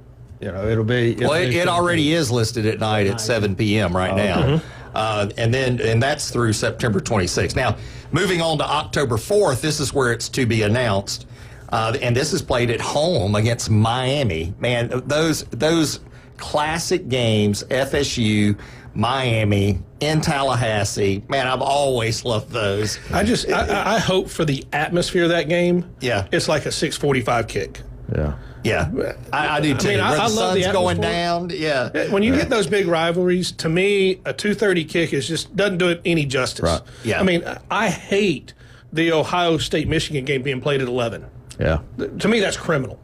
You know, it'll be. Well, it already is listed at night at 7 p.m. right now. And that's through September 26th. Now, moving on to October 4th, this is where it's to be announced. And this is played at home against Miami. Man, those classic games, FSU, Miami, in Tallahassee. Man, I've always loved those. I hope for the atmosphere of that game. Yeah. It's like a 6:45 kick. Yeah. Yeah, I do too. I the love sun's the going atmosphere. down. Yeah. When you get those big rivalries, to me, a 2:30 kick doesn't do it any justice. Right. Yeah. I mean, I hate the Ohio State-Michigan game being played at 11. Yeah. To me, that's criminal.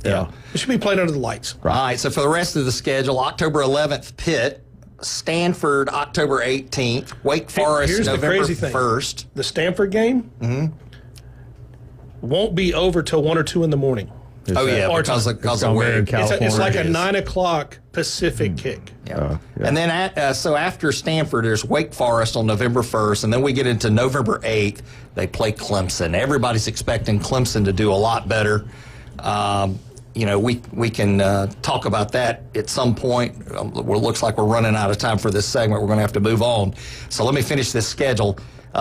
Yeah. It should be played under the lights. All right, so for the rest of the schedule, October 11th, Pitt, Stanford, October 18th, Wake Forest, Here's November the crazy thing. 1st. The Stanford game won't be over till 1 or 2 in the morning. Oh, yeah, because of where it's like a 9 o'clock Pacific kick. Yeah. And then so after Stanford, there's Wake Forest on November 1st, and then we get into November 8th. They play Clemson. Everybody's expecting Clemson to do a lot better. We can talk about that at some point. It looks like we're running out of time for this segment. We're going to have to move on. So let me finish this schedule.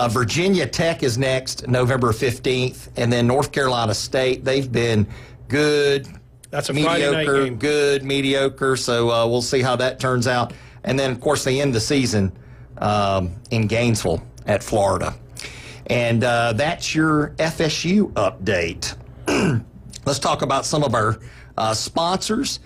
Virginia Tech is next, November 15th, and then North Carolina State. They've been good, that's a mediocre, Friday night game. Good, mediocre. So we'll see how that turns out. And then, of course, they end the season in Gainesville at Florida. And that's your FSU update. Let's talk about some of our sponsors.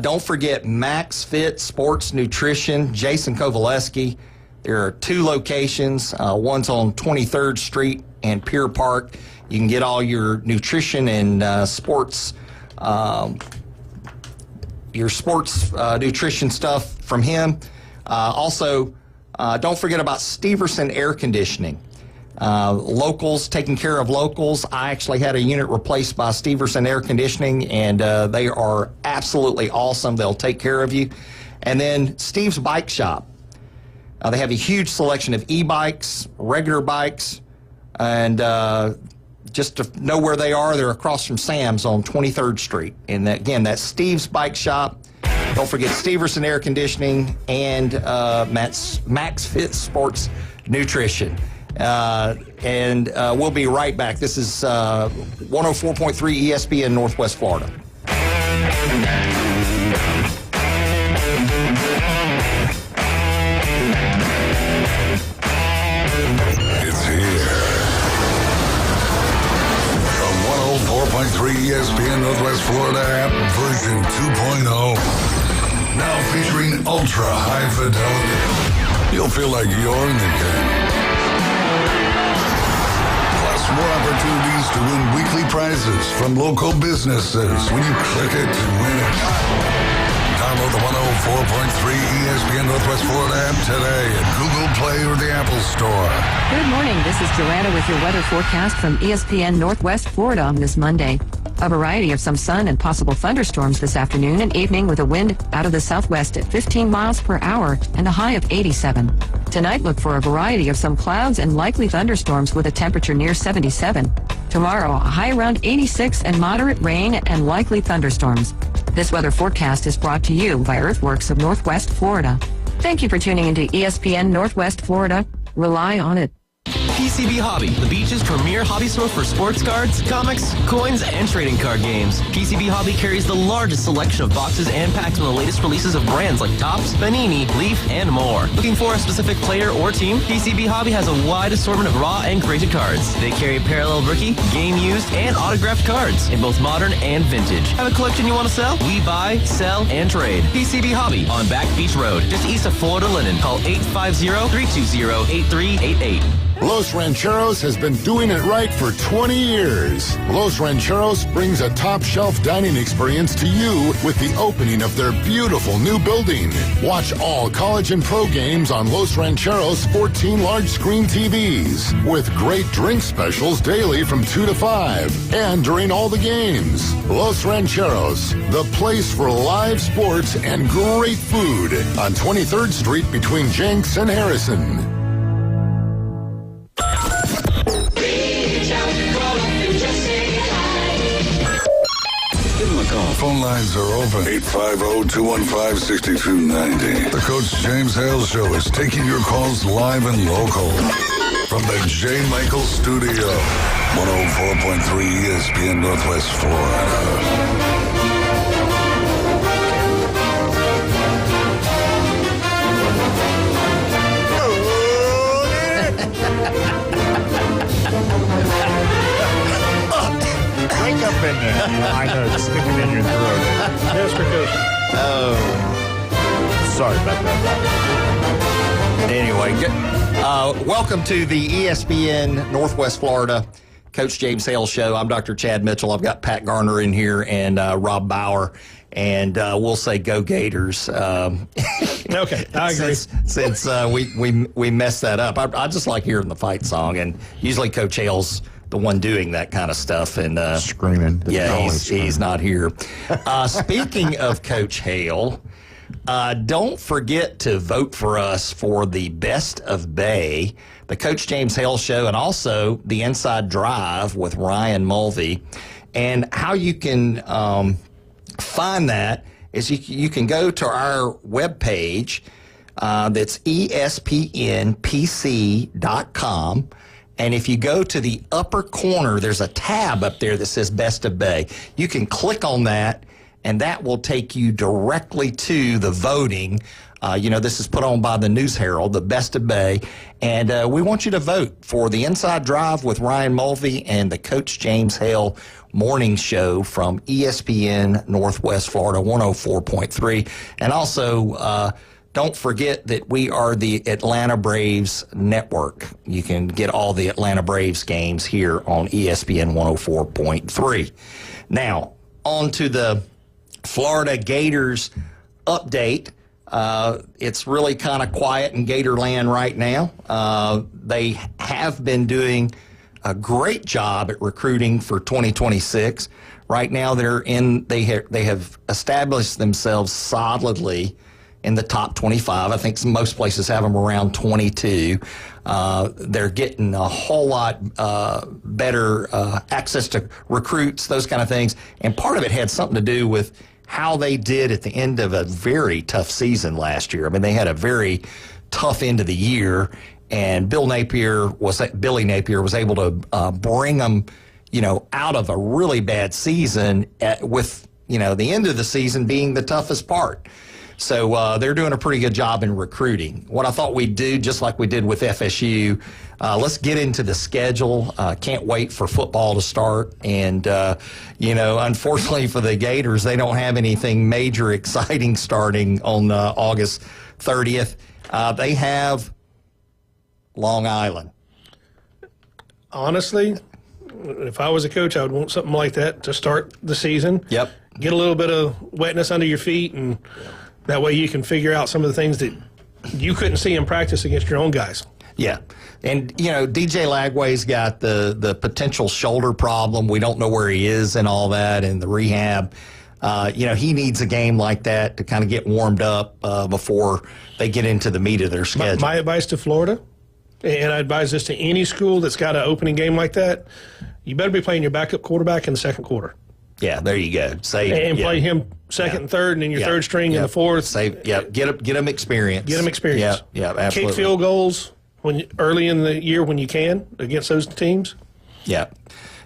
Don't forget Max Fit Sports Nutrition, Jason Kovaleski. There are 2 locations. One's on 23rd Street and Pier Park. You can get all your nutrition and sports, nutrition stuff from him. Also, don't forget about Steverson Air Conditioning. Locals, taking care of locals. I actually had a unit replaced by Steverson Air Conditioning, and they are absolutely awesome. They'll take care of you. And then Steve's Bike Shop. They have a huge selection of e-bikes, regular bikes, and just to know where they are, they're across from Sam's on 23rd Street. And again, that's Steve's Bike Shop. Don't forget Steverson Air Conditioning and Max Fit Sports Nutrition. And we'll be right back. This is 104.3 ESPN Northwest Florida. It's here. The 104.3 ESPN Northwest Florida app version 2.0. Now featuring ultra high fidelity. You'll feel like you're in the game. Plus more opportunities to win weekly prizes from local businesses when you click it to win it. Download the 104.3 ESPN Northwest Florida app today at Google Play or the Apple Store. Good morning. This is Joanna with your weather forecast from ESPN Northwest Florida on this Monday. A variety of some sun and possible thunderstorms this afternoon and evening with a wind out of the southwest at 15 miles per hour and a high of 87. Tonight, look for a variety of some clouds and likely thunderstorms with a temperature near 77. Tomorrow, a high around 86 and moderate rain and likely thunderstorms. This weather forecast is brought to you by Earthworks of Northwest Florida. Thank you for tuning into ESPN Northwest Florida. Rely on it. PCB Hobby, the beach's premier hobby store for sports cards, comics, coins, and trading card games. PCB Hobby carries the largest selection of boxes and packs from the latest releases of brands like Topps, Panini, Leaf, and more. Looking for a specific player or team? PCB Hobby has a wide assortment of raw and graded cards. They carry parallel rookie, game used, and autographed cards in both modern and vintage. Have a collection you want to sell? We buy, sell, and trade. PCB Hobby on Back Beach Road, just east of Florida Linen. Call 850-320-8388. Los Rancheros has been doing it right for 20 years. Los Rancheros brings a top-shelf dining experience to you with the opening of their beautiful new building. Watch all college and pro games on Los Rancheros' 14 large-screen TVs with great drink specials daily from 2 to 5 and during all the games. Los Rancheros, the place for live sports and great food on 23rd Street between Jenks and Harrison. Phone lines are open. 850-215-6290. The Coach James Hale Show is taking your calls live and local. From the J. Michael Studio, 104.3 ESPN Northwest Florida. Wake up in there. I know, it's sticking in your throat. Yes, precaution. Oh. Sorry about that. Anyway, welcome to the ESPN Northwest Florida Coach James Hale Show. I'm Dr. Chad Mitchell. I've got Pat Garner in here and Rob Bauer. And we'll say go Gators. Okay, I agree. Since we messed that up. I just like hearing the fight song. And usually Coach Hale's the one doing that kind of stuff and screaming. Yeah, he's not here. Speaking of Coach Hale, don't forget to vote for us for the Best of Bay, the Coach James Hale Show, and also the Inside Drive with Ryan Mulvey. And how you can find that is you can go to our webpage. That's espnpc.com. And if you go to the upper corner, there's a tab up there that says Best of Bay. You can click on that, and that will take you directly to the voting. This is put on by the News Herald, the Best of Bay. And we want you to vote for the Inside Drive with Ryan Mulvey and the Coach James Hale Morning Show from ESPN Northwest Florida 104.3. And also, don't forget that we are the Atlanta Braves Network. You can get all the Atlanta Braves games here on ESPN 104.3. Now, on to the Florida Gators update. It's really kind of quiet in Gatorland right now. They have been doing a great job at recruiting for 2026. Right now, they have established themselves solidly in the top 25. I think most places have them around 22. They're getting a whole lot better access to recruits, those kind of things. And part of it had something to do with how they did at the end of a very tough season last year. I mean, they had a very tough end of the year, and Billy Napier was able to bring them, out of a really bad season with, the end of the season being the toughest part. So they're doing a pretty good job in recruiting. What I thought we'd do, just like we did with FSU, let's get into the schedule. Can't wait for football to start. And, unfortunately for the Gators, they don't have anything major exciting starting on August 30th. They have Long Island. Honestly, if I was a coach, I would want something like that to start the season. Yep. Get a little bit of wetness under your feet, and that way you can figure out some of the things that you couldn't see in practice against your own guys. Yeah. And, DJ Lagway's got the potential shoulder problem. We don't know where he is and all that, and the rehab. He needs a game like that to kind of get warmed up before they get into the meat of their schedule. My advice to Florida, and I advise this to any school that's got an opening game like that, you better be playing your backup quarterback in the second quarter. Yeah, there you go. Play him second and third, and then your third string in the fourth. Get them experience. Get them experience. Yeah, absolutely. Kick field goals early in the year when you can against those teams. Yeah,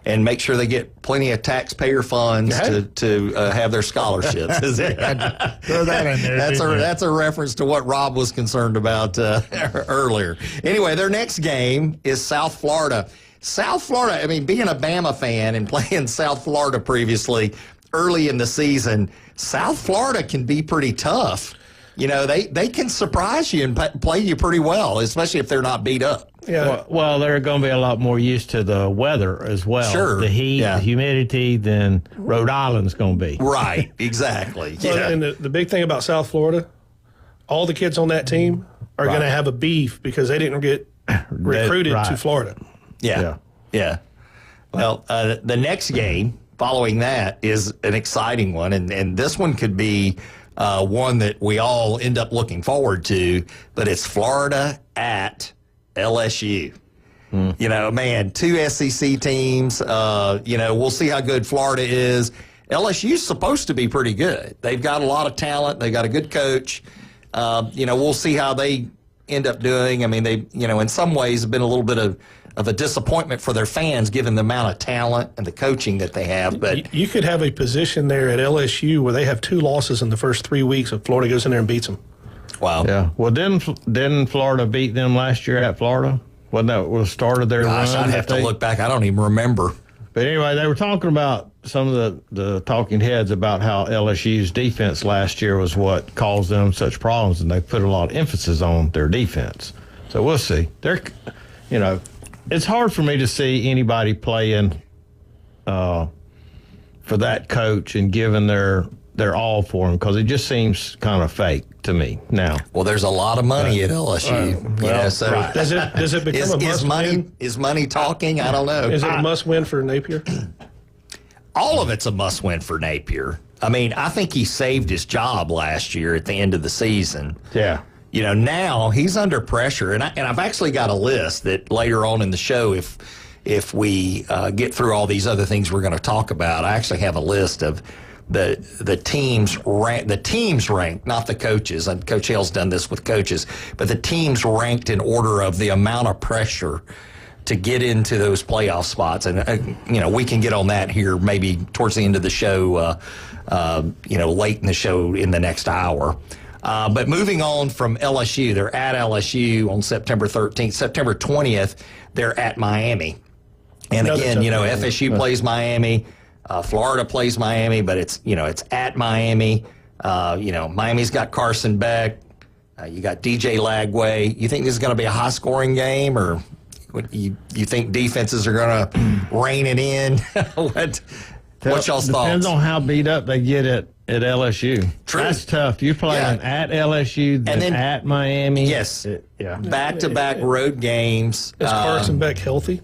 and make sure they get plenty of taxpayer funds to have their scholarships. Throw that in there. That's a reference to what Rob was concerned about earlier. Anyway, their next game is South Florida. South Florida, being a Bama fan and playing South Florida previously early in the season, South Florida can be pretty tough. They can surprise you and play you pretty well, especially if they're not beat up. Yeah. Well, they're going to be a lot more used to the weather as well. Sure. The heat, Yeah. the humidity than Rhode Island's going to be. Right, exactly. Well, Yeah. and the big thing about South Florida, all the kids on that team are going to have a beef because they didn't get recruited to Florida. Yeah. Well, the next game following that is an exciting one, and this one could be one that we all end up looking forward to, but it's Florida at LSU. You know, man, 2 SEC teams. We'll see how good Florida is. LSU's supposed to be pretty good. They've got a lot of talent. They've got a good coach. We'll see how they end up doing. I mean, they, in some ways have been a little bit of a disappointment for their fans given the amount of talent and the coaching that they have. But you could have a position there at LSU where they have 2 losses in the first 3 weeks if Florida goes in there and beats them. Wow. Yeah. Well, didn't Florida beat them last year at Florida? Wasn't that what started their run? I'd have to look back. I don't even remember. But anyway, they were talking about some of the talking heads about how LSU's defense last year was what caused them such problems, and they put a lot of emphasis on their defense. So we'll see. It's hard for me to see anybody playing for that coach and giving their all for him because it just seems kind of fake to me now. Well, there's a lot of money at LSU. Right. Does it become a must-win? Is money talking? I don't know. Is it a must-win for Napier? All of it's a must-win for Napier. I mean, I think he saved his job last year at the end of the season. Yeah. Now he's under pressure, and I've actually got a list that later on in the show, if we get through all these other things we're going to talk about, I actually have a list of the teams ranked, not the coaches. And Coach Hale's done this with coaches, but the teams ranked in order of the amount of pressure to get into those playoff spots. And we can get on that here maybe towards the end of the show, late in the show in the next hour. But moving on from LSU, they're at LSU on September 13th. September 20th, they're at Miami. And again, FSU plays Miami. Florida plays Miami, but it's at Miami. Miami's got Carson Beck. You got DJ Lagway. You think this is going to be a high-scoring game, or you think defenses are going to rein it in? What's y'all's thoughts? Depends on how beat up they get at LSU. True. That's tough. You're playing at LSU, then at Miami. Yes. Back-to-back road games. Is Carson Beck healthy?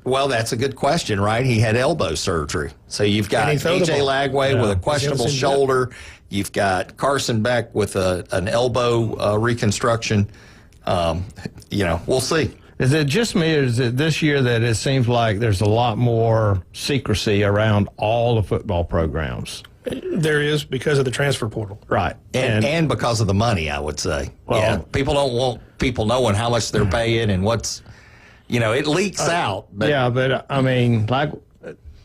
Well, that's a good question, right? He had elbow surgery. So you've got DJ Lagway with a questionable shoulder. You've got Carson Beck with an elbow reconstruction. We'll see. Is it just me, or is it this year that it seems like there's a lot more secrecy around all the football programs? There is, because of the transfer portal. Right. And because of the money, I would say. Well, people don't want people knowing how much they're paying and what's... it leaks out. But. Yeah, but I mean,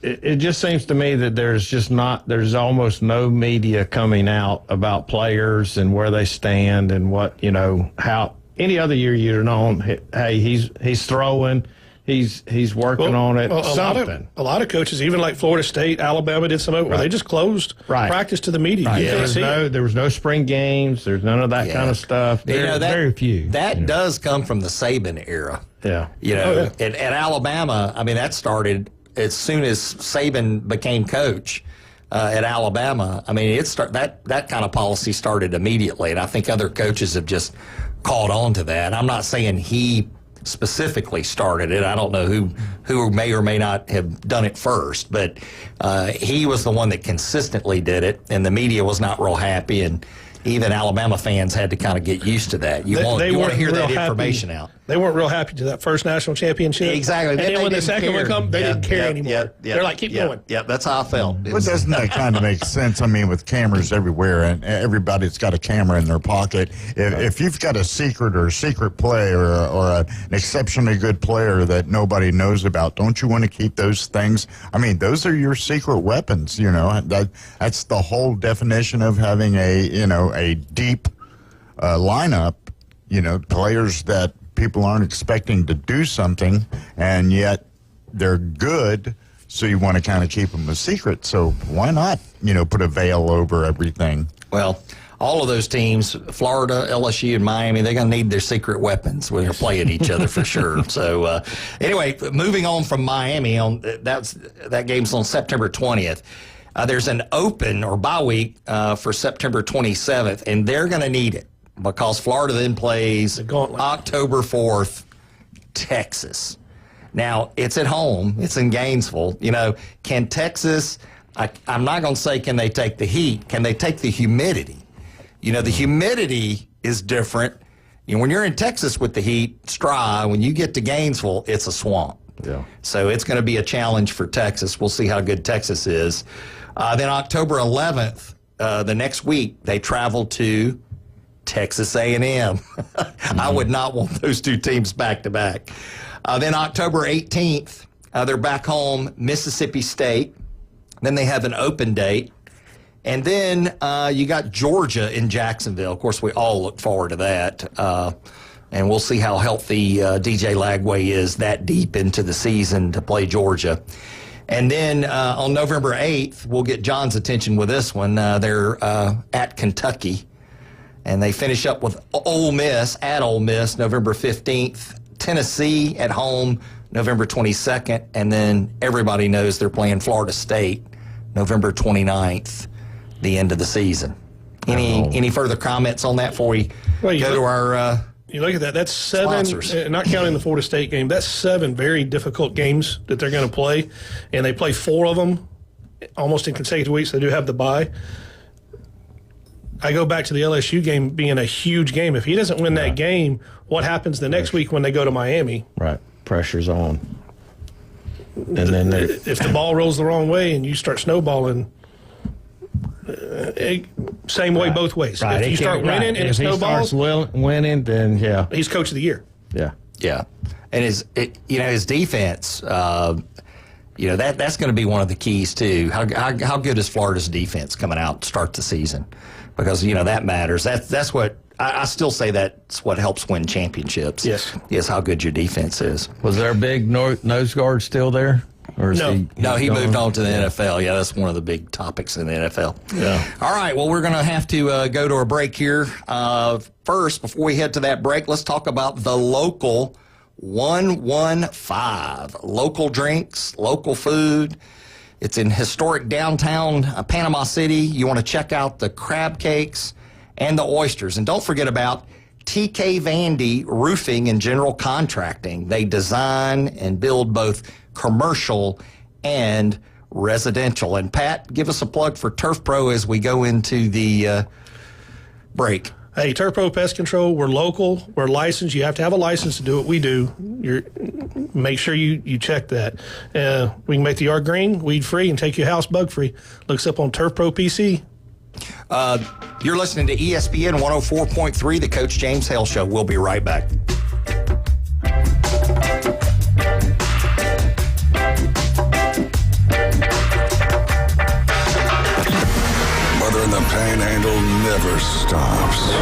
it just seems to me that there's almost no media coming out about players and where they stand and what, how any other year you'd have known, hey, he's throwing, he's working on it, something. A lot of coaches, even like Florida State, Alabama did some of it where they just closed practice to the media. Right. There was no spring games. There's none of that kind of stuff. Very few. That does come from the Saban era. Yeah. At Alabama, I mean, that started as soon as Saban became coach at Alabama. I mean, that kind of policy started immediately, and I think other coaches have just caught on to that. I'm not saying he specifically started it. I don't know who may or may not have done it first, but he was the one that consistently did it, and the media was not real happy, and even Alabama fans had to kind of get used to that. You want to hear that information out. They weren't real happy to that first national championship. Exactly. And then when the second one come, they didn't care anymore. They're like, keep going. Yeah, that's how I felt. But doesn't that kind of make sense? I mean, with cameras everywhere and everybody's got a camera in their pocket. If you've got a secret play or an exceptionally good player that nobody knows about, don't you want to keep those things? I mean, those are your secret weapons, That's the whole definition of having a deep lineup, players that people aren't expecting to do something, and yet they're good, so you want to kind of keep them a secret. So why not, put a veil over everything? Well, all of those teams, Florida, LSU, and Miami, they're going to need their secret weapons when they're playing each other for sure. So, anyway, moving on from Miami, that game's on September 20th. There's an open or bye week for September 27th, and they're going to need it because Florida then plays October 4th, Texas. Now, it's at home. It's in Gainesville. Can Texas, I'm not going to say can they take the heat. Can they take the humidity? The humidity is different. When you're in Texas with the heat, it's dry. When you get to Gainesville, it's a swamp. Yeah. So it's going to be a challenge for Texas. We'll see how good Texas is. Then October 11th, the next week, they travel to Texas A&M. I would not want those two teams back to back. Then October 18th, they're back home, Mississippi State. Then they have an open date. And then you got Georgia in Jacksonville. Of course, we all look forward to that. And we'll see how healthy DJ Lagway is that deep into the season to play Georgia. And then on November 8th, we'll get John's attention with this one. They're at Kentucky. And they finish up with Ole Miss, at Ole Miss, November 15th. Tennessee at home, November 22nd. And then everybody knows they're playing Florida State, November 29th, the end of the season. Any further comments on that before we go to our you look at that. That's 7, sponsors. Not counting the Florida State game. That's 7 very difficult games that they're going to play, and they play 4 of them almost in consecutive weeks. They do have the bye. I go back to the LSU game being a huge game. If he doesn't win that game, what happens the next week when they go to Miami? Right, pressure's on. And then if the ball rolls the wrong way and you start snowballing. Same way both ways. Right. If you start winning and it snowballs, winning, then yeah, he's coach of the year. Yeah, and his defense. That's going to be one of the keys too. How good is Florida's defense coming out to start the season? Because that matters. That's what I still say. That's what helps win championships. Yes, is how good your defense is. Was their big nose guard still there? Or is he moved on to the NFL. Yeah, that's one of the big topics in the NFL. Yeah. All right, well, we're going to have to go to a break here. First, before we head to that break, let's talk about the local 115. Local drinks, local food. It's in historic downtown Panama City. You want to check out the crab cakes and the oysters. And don't forget about TK Vandy Roofing and General Contracting. They design and build both commercial and residential. And Pat, give us a plug for Turf Pro as we go into the break. Hey, Turf Pro Pest Control, we're local, we're licensed. You have to have a license to do what we do. Make sure you check that. We can make the yard green, weed free, and take your house bug free. Look us up on Turf Pro PC. You're listening to ESPN 104.3, the Coach James Hale Show. We'll be right back. And the Panhandle never stops.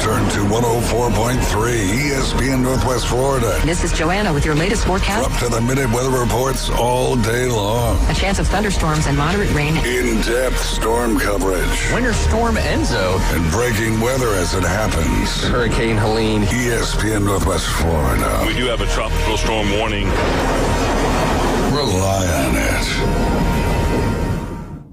Turn to 104.3 ESPN Northwest Florida. This is Joanna with your latest forecast. Up to the minute weather reports all day long. A chance of thunderstorms and moderate rain. In-depth storm coverage. Winter Storm Enzo. And breaking weather as it happens. Hurricane Helene. ESPN Northwest Florida. We do have a tropical storm warning. Rely on it.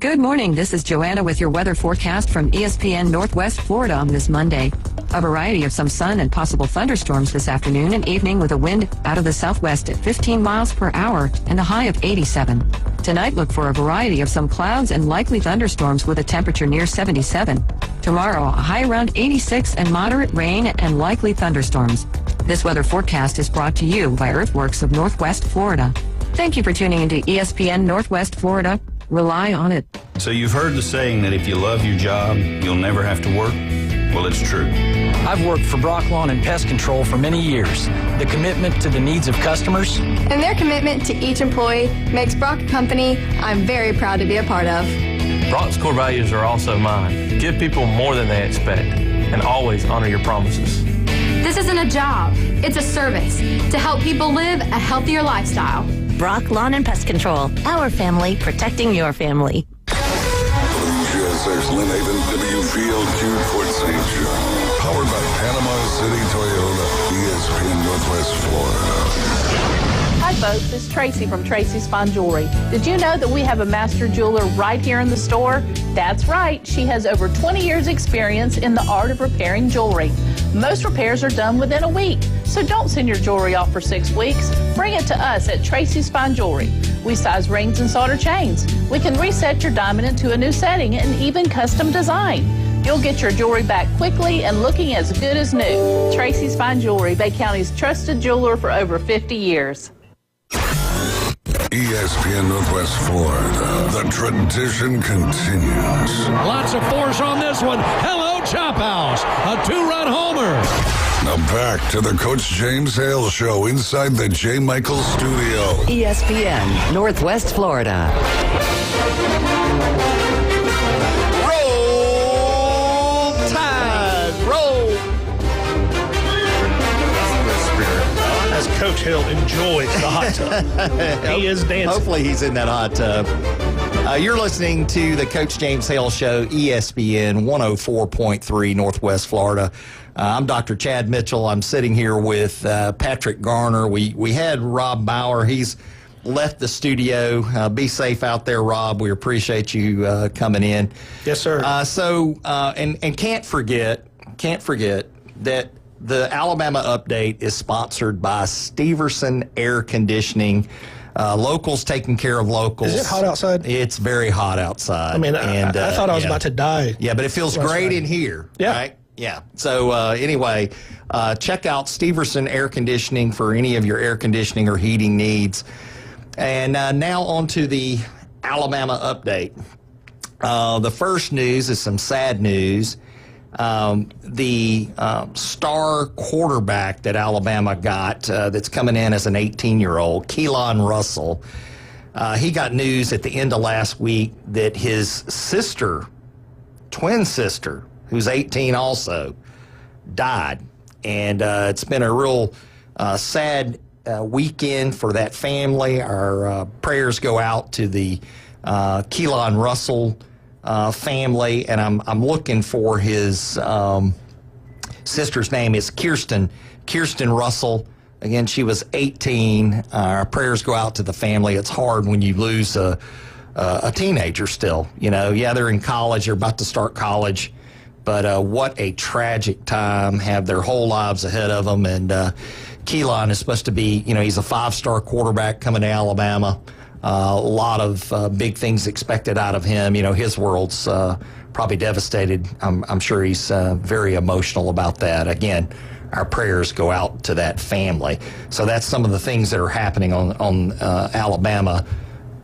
Good morning. This is Joanna with your weather forecast from ESPN Northwest Florida on this Monday. A variety of some sun and possible thunderstorms this afternoon and evening with a wind out of the southwest at 15 miles per hour and a high of 87. Tonight, look for a variety of some clouds and likely thunderstorms with a temperature near 77. Tomorrow, a high around 86 and moderate rain and likely thunderstorms. This weather forecast is brought to you by Earthworks of Northwest Florida. Thank you for tuning into ESPN Northwest Florida. Rely on it. So you've heard the saying that if you love your job, you'll never have to work? Well, it's true. I've worked for Brock Lawn and Pest Control for many years. The commitment to the needs of customers and their commitment to each employee makes Brock a company I'm very proud to be a part of. Brock's core values are also mine. Give people more than they expect and always honor your promises. This isn't a job. It's a service to help people live a healthier lifestyle. Brock Lawn and Pest Control. Our family protecting your family. Blue Lynn Haven, WFLQ, Port St. John. Powered by Panama City Toyota, ESPN Northwest Florida. Hi folks, it's Tracy from Tracy's Fine Jewelry. Did you know that we have a master jeweler right here in the store? That's right, she has over 20 years experience in the art of repairing jewelry. Most repairs are done within a week, so don't send your jewelry off for 6 weeks. Bring it to us at Tracy's Fine Jewelry. We size rings and solder chains. We can reset your diamond into a new setting and even custom design. You'll get your jewelry back quickly and looking as good as new. Tracy's Fine Jewelry, Bay County's trusted jeweler for over 50 years. ESPN Northwest Florida. The tradition continues. Lots of force on this one. Hello, Chop House. A 2-run homer. Now back to the Coach James Hale Show inside the J. Michael Studio. ESPN Northwest Florida. Roll Tide, roll. As Coach Hill enjoys the hot tub. He is dancing. Hopefully he's in that hot tub. You're listening to the Coach James Hale Show, ESPN 104.3 Northwest Florida. I'm Dr. Chad Mitchell. I'm sitting here with Patrick Garner. We had Rob Bauer. He's left the studio. Be safe out there, Rob. We appreciate you coming in. Yes, sir. And can't forget that the Alabama Update is sponsored by Steverson Air Conditioning. Locals taking care of locals. Is it hot outside? It's very hot outside. I mean, I thought I was about to die. Yeah, but it feels great in here. Yeah. Right? Yeah. So anyway, check out Steverson Air Conditioning for any of your air conditioning or heating needs. And now on to the Alabama Update. The first news is some sad news. The star quarterback that Alabama got that's coming in as an 18-year-old, Keelan Russell, he got news at the end of last week that his sister, twin sister, who's 18 also, died. And it's been a real sad weekend for that family. Our prayers go out to the Keelan Russell family, and I'm looking for his sister's name is Kirsten Russell. Again, she was 18. Our prayers go out to the family. It's hard when you lose a teenager still. You know, yeah, they're in college. They're about to start college. But what a tragic time. Have their whole lives ahead of them. And Keelan is supposed to be, he's a 5-star quarterback coming to Alabama. A lot of big things expected out of him. His world's probably devastated. I'm sure he's very emotional about that. Again, our prayers go out to that family. So that's some of the things that are happening on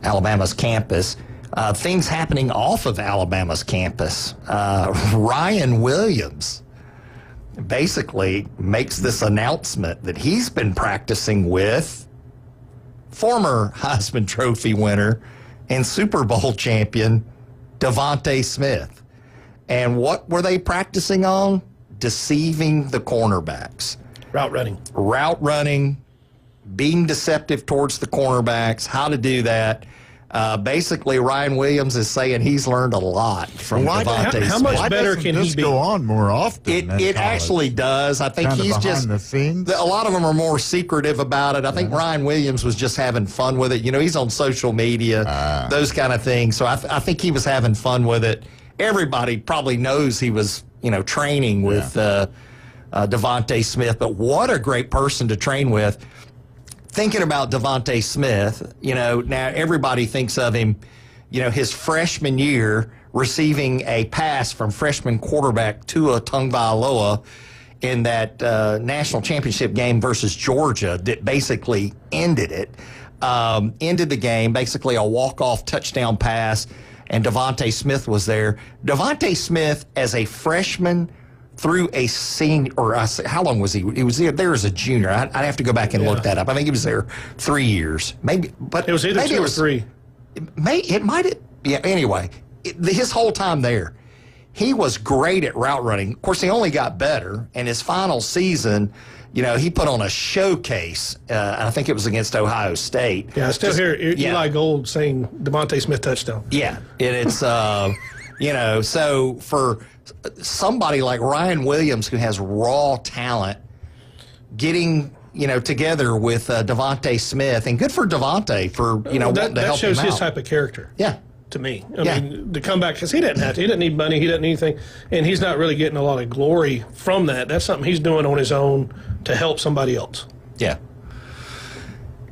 Alabama's campus. Things happening off of Alabama's campus. Ryan Williams basically makes this announcement that he's been practicing with former Heisman Trophy winner and Super Bowl champion Devontae Smith. And what were they practicing on? Deceiving the cornerbacks. Route running, being deceptive towards the cornerbacks, how to do that. Basically, Ryan Williams is saying he's learned a lot from Devontae Smith. How much better can he be? Go on more often? It actually does. I think he's just the scenes. A lot of them are more secretive about it. I think Ryan Williams was just having fun with it. He's on social media, those kind of things. So I think he was having fun with it. Everybody probably knows he was, training with Devontae Smith. But what a great person to train with. Thinking about Devontae Smith, now everybody thinks of him, his freshman year receiving a pass from freshman quarterback Tua Tagovailoa in that national championship game versus Georgia that basically ended it. Ended the game, basically a walk-off touchdown pass, and Devontae Smith was there. Devontae Smith, as a freshman, through a senior, or how long was he? He was there as a junior. I'd have to go back and look that up. I think he was there 3 years, maybe. But it was either 2 or 3. It might have. Yeah. Anyway, his whole time there, he was great at route running. Of course, he only got better. And his final season, he put on a showcase. I think it was against Ohio State. Yeah, I still hear Eli Gold saying Devontae Smith touchdown. Yeah, and it's. So for somebody like Ryan Williams, who has raw talent, getting together with Devontae Smith, and good for Devontae for wanting to help him out. That shows his type of character. Yeah. To me, I mean, to come back, because he didn't have to. He didn't need money. He didn't need anything, and he's not really getting a lot of glory from that. That's something he's doing on his own to help somebody else. Yeah.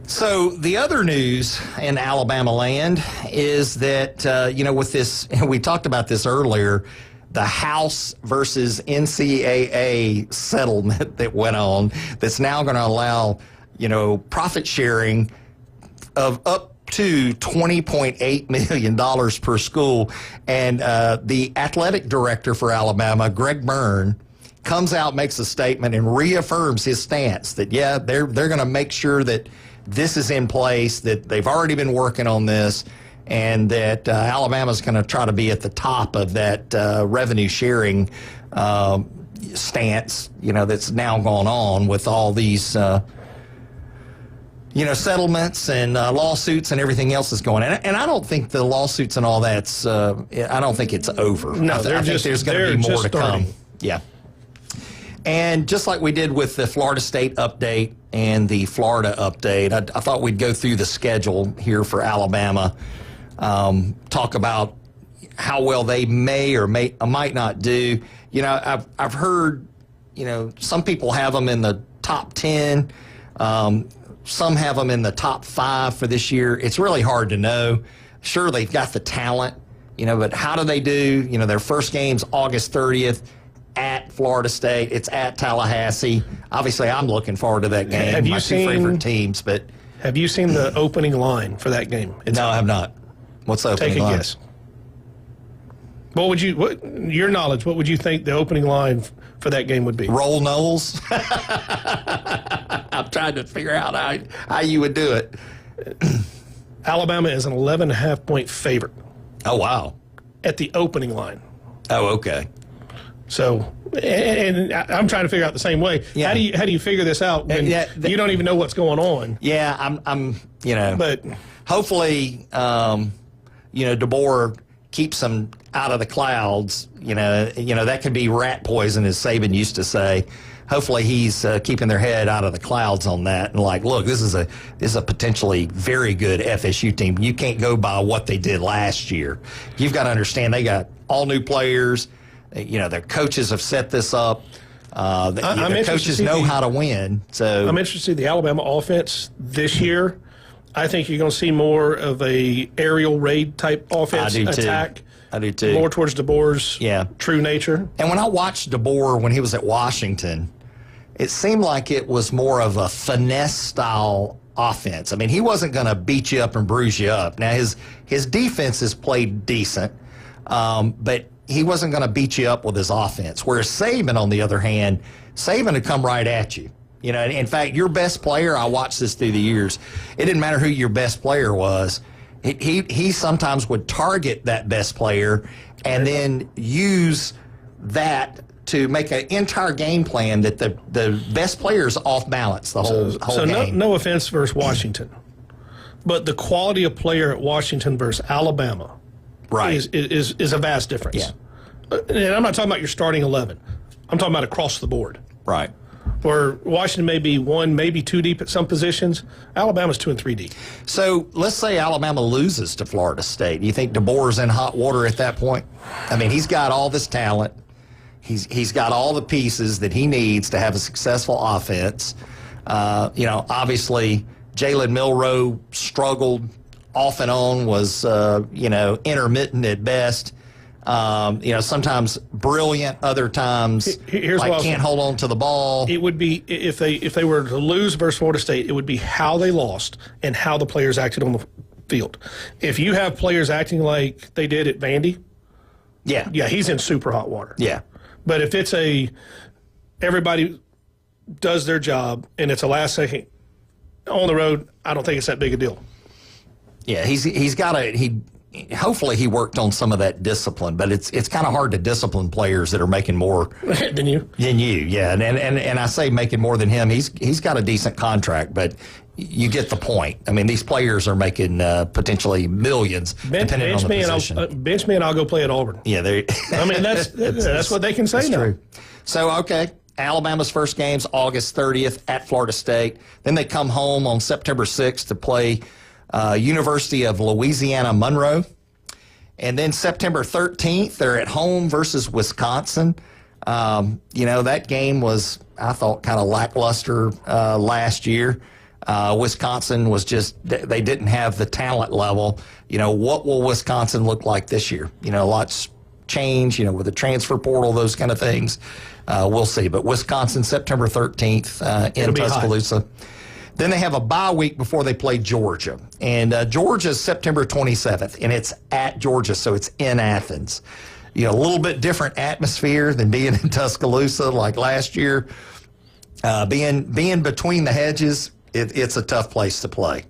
So the other news in Alabama land is that with this, we talked about this earlier, the House versus NCAA settlement that went on that's now going to allow profit sharing of up to $20.8 million per school. And the athletic director for Alabama, Greg Byrne, comes out, makes a statement, and reaffirms his stance that, they're going to make sure that this is in place, that they've already been working on this, and that Alabama's going to try to be at the top of that revenue sharing stance, that's now gone on with all these settlements and lawsuits and everything else is going on. And I don't think the lawsuits and all that's, I don't think it's over. No, I think there's going to be more to come. Yeah. And just like we did with the Florida State update and the Florida update, I thought we'd go through the schedule here for Alabama, talk about how well they may or might not do. I've heard, some people have them in the top 10. Some have them in the top 5 for this year. It's really hard to know. Sure, they've got the talent, but how do they do? Their first game's August 30th at Florida State. It's at Tallahassee. Obviously, I'm looking forward to that game. Have you My seen, two favorite teams, but have you seen the opening line for that game? No, I have not. What's the opening line? Take a guess. Your knowledge, what would you think the opening line for that game would be? Roll Knowles. I'm trying to figure out how you would do it. Alabama is an 11.5 point favorite. Oh, wow. At the opening line. Oh, okay. So, and I'm trying to figure out the same way. Yeah. How do you figure this out when you don't even know what's going on? Yeah, I'm but hopefully, DeBoer keeps them out of the clouds. That could be rat poison, as Saban used to say. Hopefully he's keeping their head out of the clouds on that. And look, this is a potentially very good FSU team. You can't go by what they did last year. You've got to understand they got all new players. Their coaches have set this up. The coaches know how to win. So I'm interested to see the Alabama offense this year. I think you're going to see more of a aerial raid type offense attack. I do too. More towards DeBoer's true nature. And when I watched DeBoer when he was at Washington, it seemed like it was more of a finesse style offense. I mean, he wasn't going to beat you up and bruise you up. Now his defense has played decent, but he wasn't going to beat you up with his offense. Whereas Saban, on the other hand, Saban would come right at you. In fact, your best player, I watched this through the years, it didn't matter who your best player was. He sometimes would target that best player and then use that to make an entire game plan that the best player is off balance the whole game. No offense versus Washington, but the quality of player at Washington versus Alabama is a vast difference. Yeah. And I'm not talking about your starting 11. I'm talking about across the board. Right. Where Washington may be 1, maybe 2 deep at some positions, Alabama's 2 and 3 deep. So let's say Alabama loses to Florida State. Do you think DeBoer's in hot water at that point? I mean, he's got all this talent. He's got all the pieces that he needs to have a successful offense. Obviously, Jalen Milroe struggled off and on, was intermittent at best. Sometimes brilliant, other times can't hold on to the ball. It would be if they were to lose versus Florida State, it would be how they lost and how the players acted on the field. If you have players acting like they did at Vandy, he's in super hot water. Yeah. But if it's everybody does their job and it's a last second on the road, I don't think it's that big a deal. Yeah, he's got hopefully he worked on some of that discipline, but it's kind of hard to discipline players that are making more than you. Yeah. And I say making more than him. He's got a decent contract, but you get the point. I mean, these players are making potentially millions, depending on the position. Bench me and I'll go play at Auburn. Yeah, I mean, that's what they can say now. True. So, okay, Alabama's first game's August 30th at Florida State. Then they come home on September 6th to play University of Louisiana Monroe. And then September 13th, they're at home versus Wisconsin. That game was, I thought, kind of lackluster last year. Wisconsin was they didn't have the talent level. What will Wisconsin look like this year? Lots change, with the transfer portal, those kind of things. We'll see. But Wisconsin, September 13th in Tuscaloosa. Then they have a bye week before they play Georgia. And Georgia's September 27th, and it's at Georgia, so it's in Athens. A little bit different atmosphere than being in Tuscaloosa like last year. Being between the hedges, it's a tough place to play.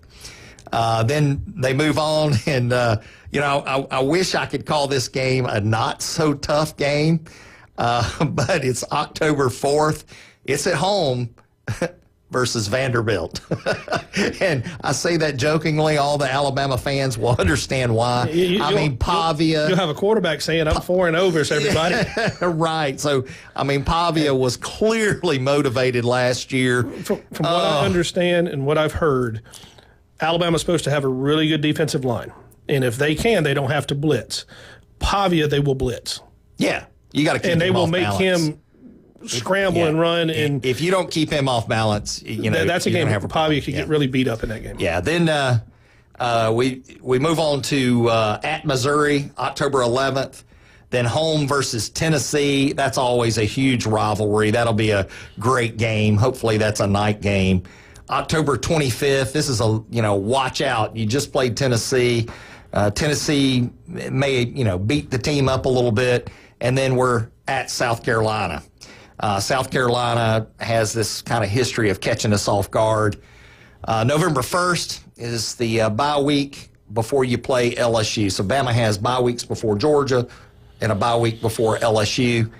Then they move on, and, I wish I could call this game a not-so-tough game, but it's October 4th. It's at home versus Vanderbilt. And I say that jokingly. All the Alabama fans will understand why. Pavia. You'll have a quarterback saying, I'm 4-0 versus everybody. Right. So, Pavia was clearly motivated last year. From what I understand and what I've heard, Alabama's supposed to have a really good defensive line. And if they don't have to blitz. Pavia, they will blitz. Yeah. You got to keep him off balance. And they will make him scramble and run. And if you don't keep him off balance, that's a game where Pavia could get really beat up in that game. Yeah. Then we move on to at Missouri, October 11th. Then home versus Tennessee. That's always a huge rivalry. That'll be a great game. Hopefully that's a night game. October 25th. This is watch out. You just played Tennessee. Tennessee may beat the team up a little bit, and then we're at South Carolina. South Carolina has this kind of history of catching us off guard. November 1st is the bye week before you play LSU. So Bama has bye weeks before Georgia and a bye week before LSU.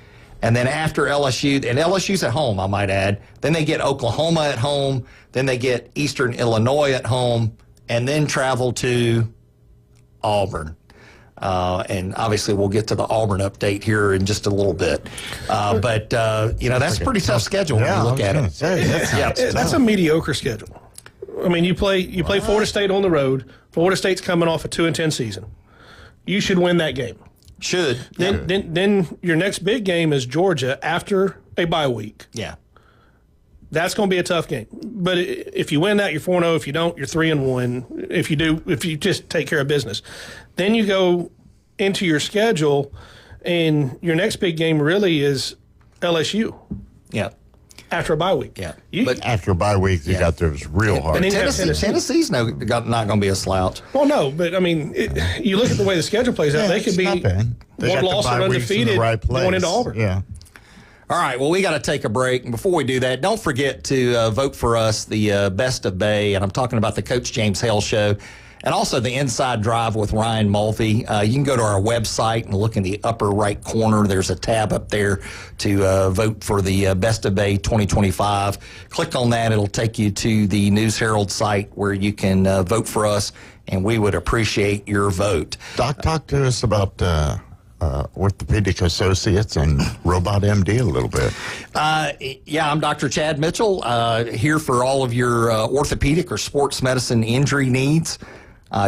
And then after LSU, and LSU's at home, I might add, then they get Oklahoma at home, then they get Eastern Illinois at home, and then travel to Auburn. And obviously we'll get to the Auburn update here in just a little bit. But that's a pretty tough schedule when you look at it. That's a mediocre schedule. You play Florida State on the road. Florida State's coming off a 2-10 season. You should win that game. Should. Then your next big game is Georgia after a bye week. Yeah. That's going to be a tough game. But if you win that, you're 4-0. If you don't, you're 3-1. If you just take care of business. Then you go into your schedule, and your next big game really is LSU. Yeah. After a bye week. Yeah. But after a bye week, you got there, it was real hard. Tennessee's not going to be a slouch. Well, no, but you look at the way the schedule plays out, they could be one loss and undefeated going into Auburn. Yeah. All right, well, we got to take a break. And before we do that, don't forget to vote for us, the Best of Bay. And I'm talking about the Coach James Hale Show and also the Inside Drive with Ryan Mulvey. You can go to our website and look in the upper right corner. There's a tab up there to vote for the Best of Bay 2025. Click on that. It'll take you to the News Herald site where you can vote for us, and we would appreciate your vote. Doc, talk to us about Orthopedic Associates and Robot MD a little bit. I'm Dr. Chad Mitchell, here for all of your orthopedic or sports medicine injury needs.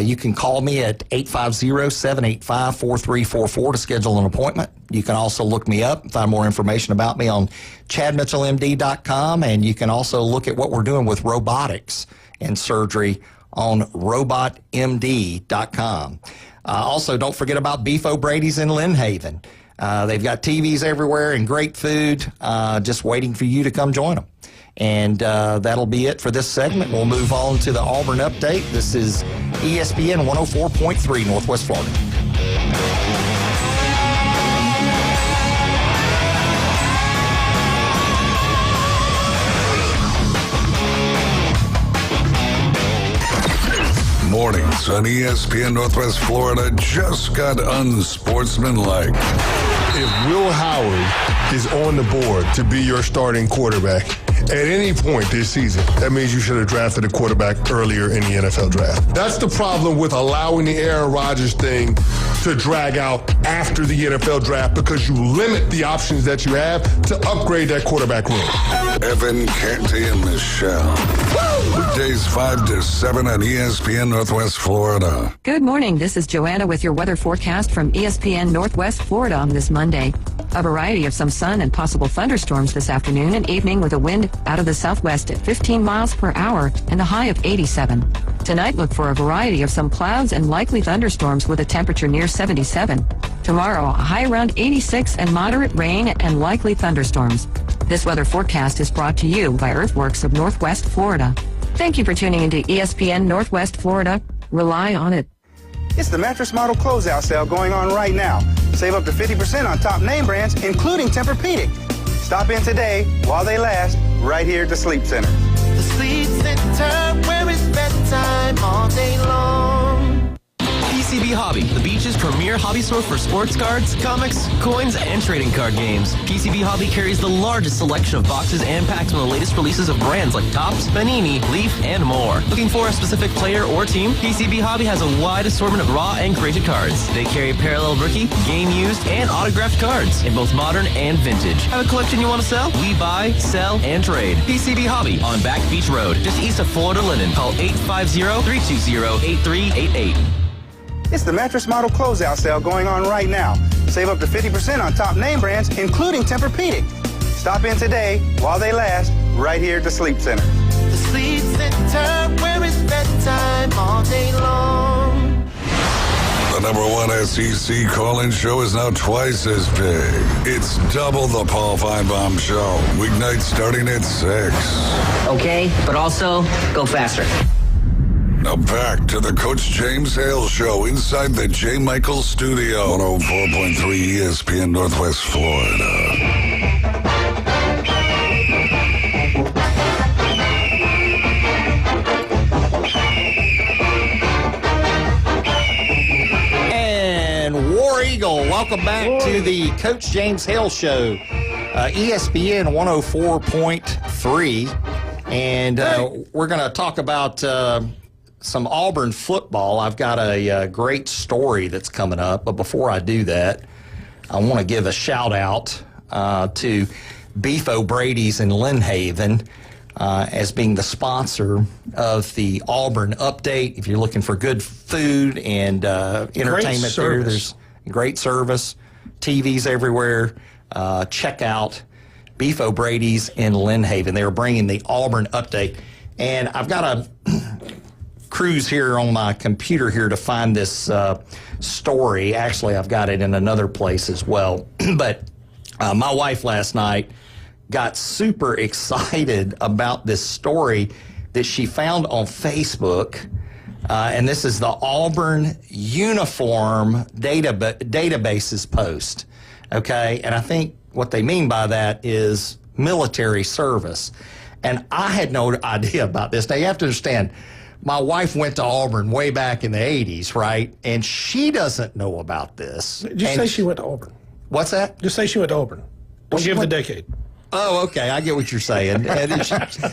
You can call me at 850-785-4344 to schedule an appointment. You can also look me up and find more information about me on chadmitchellmd.com, and you can also look at what we're doing with robotics and surgery on robotmd.com. Also, don't forget about Beef O'Brady's in Lynn Haven. They've got TVs everywhere and great food, just waiting for you to come join them. And that'll be it for this segment. We'll move on to the Auburn update. This is ESPN 104.3 Northwest Florida. Mornings on ESPN Northwest Florida just got unsportsmanlike. If Will Howard is on the board to be your starting quarterback, at any point this season, that means you should have drafted a quarterback earlier in the NFL draft. That's the problem with allowing the Aaron Rodgers thing to drag out after the NFL draft, because you limit the options that you have to upgrade that quarterback room. Evan, Canty, and Michelle. Weekdays 5 to 7 on ESPN Northwest Florida. Good morning. This is Joanna with your weather forecast from ESPN Northwest Florida on this Monday. A variety of some sun and possible thunderstorms this afternoon and evening with a wind out of the southwest at 15 miles per hour and a high of 87. Tonight, look for a variety of some clouds and likely thunderstorms with a temperature near 77. Tomorrow, a high around 86 and moderate rain and likely thunderstorms. This weather forecast is brought to you by Earthworks of Northwest Florida. Thank you for tuning into ESPN Northwest Florida. Rely on it. It's the Mattress Model Closeout Sale going on right now. Save up to 50% on top name brands, including Tempur-Pedic. Stop in today while they last, right here at the Sleep Center. The Sleep Center, where it's bedtime all day long. PCB Hobby, the beach's premier hobby store for sports cards, comics, coins, and trading card games. PCB Hobby carries the largest selection of boxes and packs from the latest releases of brands like Topps, Panini, Leaf, and more. Looking for a specific player or team? PCB Hobby has a wide assortment of raw and graded cards. They carry parallel rookie, game used, and autographed cards in both modern and vintage. Have a collection you want to sell? We buy, sell, and trade. PCB Hobby on Back Beach Road, just east of Florida Linden. Call 850-320-8388. It's the Mattress Model Closeout Sale going on right now. Save up to 50% on top name brands, including Tempur-Pedic. Stop in today while they last, right here at the Sleep Center. The Sleep Center, where it's bedtime all day long. The number one SEC call-in show is now twice as big. It's double the Paul Feinbaum Show. Weeknights starting at 6. Okay, but also go faster. Now back to the Coach James Hale Show inside the J. Michael Studio on 104.3 ESPN Northwest Florida. And War Eagle, welcome back to the Coach James Hale Show, ESPN 104.3. And we're going to talk about some Auburn football. I've got a great story that's coming up. But before I do that, I want to give a shout out to Beef O'Brady's in Lynn Haven as being the sponsor of the Auburn Update. If you're looking for good food and entertainment there, there's great service, TVs everywhere. Check out Beef O'Brady's in Lynn Haven. They are bringing the Auburn Update. And I've got a cruise here on my computer here to find this story. Actually, I've got it in another place as well. But my wife last night got super excited about this story that she found on Facebook. And this is the Auburn Uniform Databases post. Okay, and I think what they mean by that is military service. And I had no idea about this. Now, you have to understand, my wife went to Auburn way back in the 80s, right? And she doesn't know about this. Just say she went to Auburn. What's that? Just say she went to Auburn. Don't give the decade. Oh, okay. I get what you're saying. And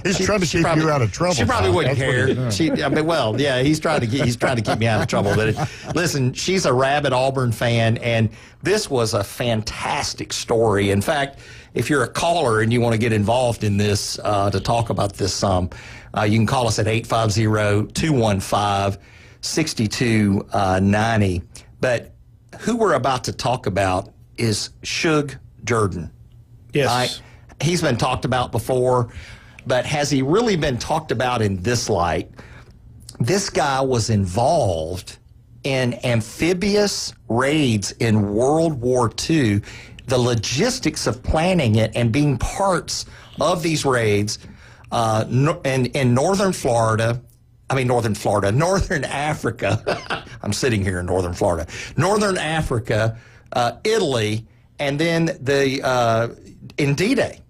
He's trying to keep you out of trouble. She probably wouldn't care. He's trying to keep me out of trouble. But listen, she's a rabid Auburn fan, and this was a fantastic story. In fact, if you're a caller and you want to get involved in this to talk about this you can call us at 850-215-6290. But who we're about to talk about is Shug Jordan. Yes. He's been talked about before, but has he really been talked about in this light? This guy was involved in amphibious raids in World War II, the logistics of planning it and being parts of these raids in northern Africa. I'm sitting here in northern Florida. Northern Africa, Italy, and then in D-Day.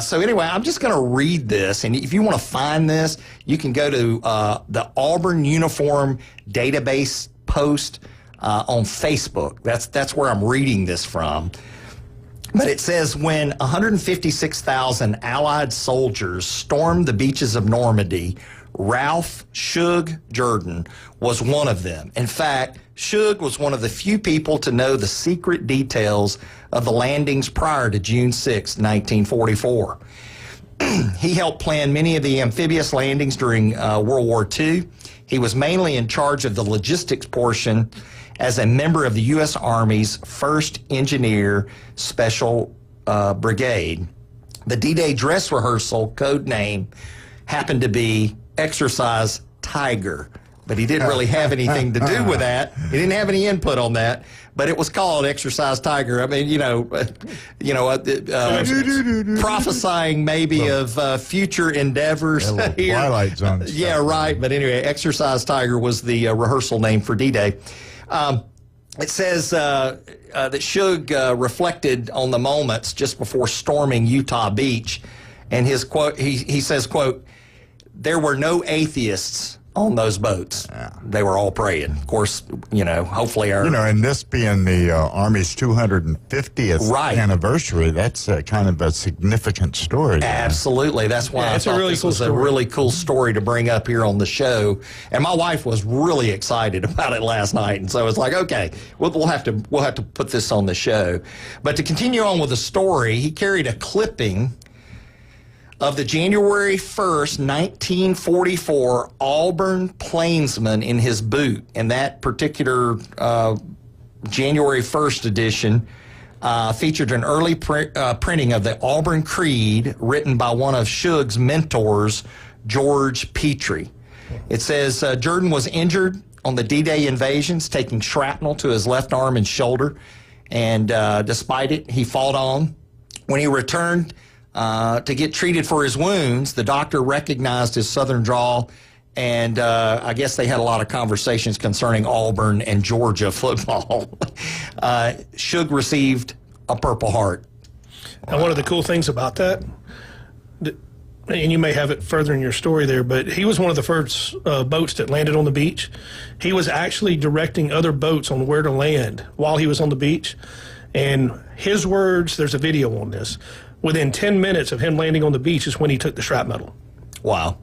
So anyway, I'm just going to read this, and if you want to find this, you can go to the Auburn Uniform Database post on Facebook. That's where I'm reading this from. But it says when 156,000 Allied soldiers stormed the beaches of Normandy, Ralph Shug Jordan was one of them. In fact, Shug was one of the few people to know the secret details of the landings prior to June 6, 1944. He helped plan many of the amphibious landings during World War II. He was mainly in charge of the logistics portion as a member of the U.S. Army's 1st Engineer Special Brigade. The D-Day dress rehearsal code name happened to be Exercise Tiger, but he didn't really have anything to do with that. He didn't have any input on that, but it was called Exercise Tiger. I mean, prophesying maybe of future endeavors here. Twilight Zone. Yeah, right. But anyway, Exercise Tiger was the rehearsal name for D-Day. It says that Shug reflected on the moments just before storming Utah Beach, and his quote, he says, quote, "There were no atheists on those boats. They were all praying." Of course, hopefully our... and this being the Army's 250th anniversary, that's kind of a significant story. Absolutely. That's why I thought this was a really cool story to bring up here on the show. And my wife was really excited about it last night. And so it's like, okay, we'll have to put this on the show. But to continue on with the story, he carried a clipping of the January 1st, 1944 Auburn Plainsman in his boot. And that particular January 1st edition featured an early printing of the Auburn Creed written by one of Shug's mentors, George Petrie. It says Jordan was injured on the D-Day invasions, taking shrapnel to his left arm and shoulder. And despite it, he fought on. When he returned to get treated for his wounds, the doctor recognized his Southern drawl, and I guess they had a lot of conversations concerning Auburn and Georgia football. Shug received a Purple Heart. And one of the cool things about that, and you may have it further in your story there, but he was one of the first boats that landed on the beach. He was actually directing other boats on where to land while he was on the beach. And his words, there's a video on this, within 10 minutes of him landing on the beach is when he took the shrapnel. Wow.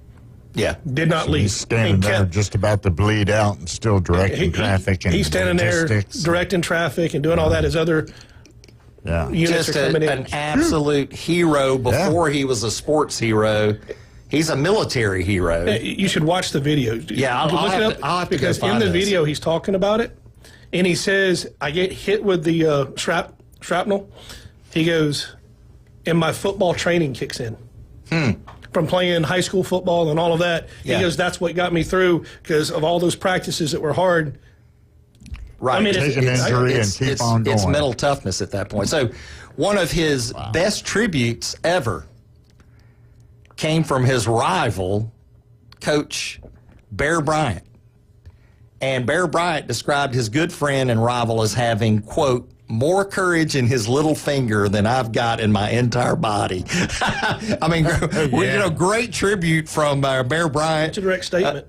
Yeah. Did not leave. He's standing there just about to bleed out and still directing traffic. And he's standing there directing traffic and doing all that as other units just are coming in. An absolute hero before he was a sports hero. He's a military hero. You should watch the video. Yeah, I'll have to because go find in the this. video he's talking about it, and he says, I get hit with the shrapnel. He goes, and my football training kicks in. From playing high school football and all of that. Yeah. He goes, that's what got me through because of all those practices that were hard. Right. I mean, Take an injury and keep on going. It's mental toughness at that point. So one of his best tributes ever came from his rival, Coach Bear Bryant. And Bear Bryant described his good friend and rival as having, quote, more courage in his little finger than I've got in my entire body. I mean, great tribute from Bear Bryant. It's a direct statement.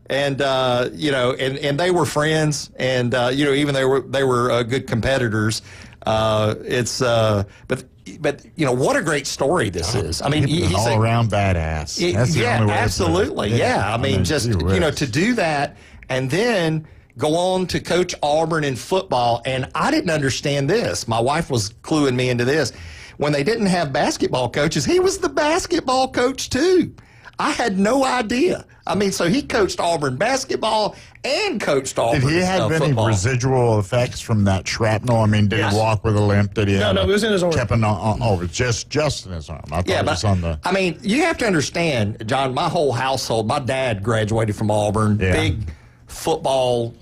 And and they were friends, and even they were good competitors. But what a great story this is. I mean, he's an all-around badass. That's the only way absolutely. To put it. I mean, just to do that, and then go on to coach Auburn in football. And I didn't understand this. My wife was cluing me into this. When they didn't have basketball coaches, he was the basketball coach too. I had no idea. I mean, so he coached Auburn basketball and coached Auburn football. Did he have any residual effects from that shrapnel? I mean, did he walk with a limp? Did he? No, it was in his arm. It was just in his arm. I thought it was on the. I mean, you have to understand, John. My whole household. My dad graduated from Auburn. Yeah. Big football,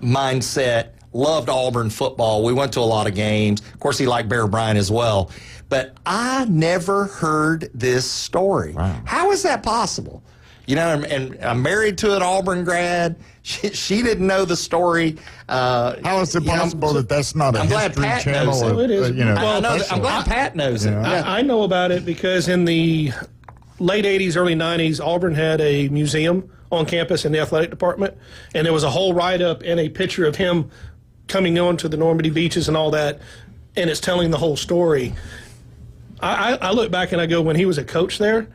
mindset. Loved Auburn football. We went to a lot of games. Of course, he liked Bear Bryant as well. But I never heard this story. Wow. How is that possible? And I'm married to an Auburn grad. She didn't know the story. How is it possible that that's not a History Channel? Knows it. It is. I'm glad Pat knows it. I know about it because in the late 80s, early 90s, Auburn had a museum on campus in the athletic department, and there was a whole write-up and a picture of him coming on to the Normandy beaches and all that. and it's telling the whole story. I look back and I go, when he was a coach there,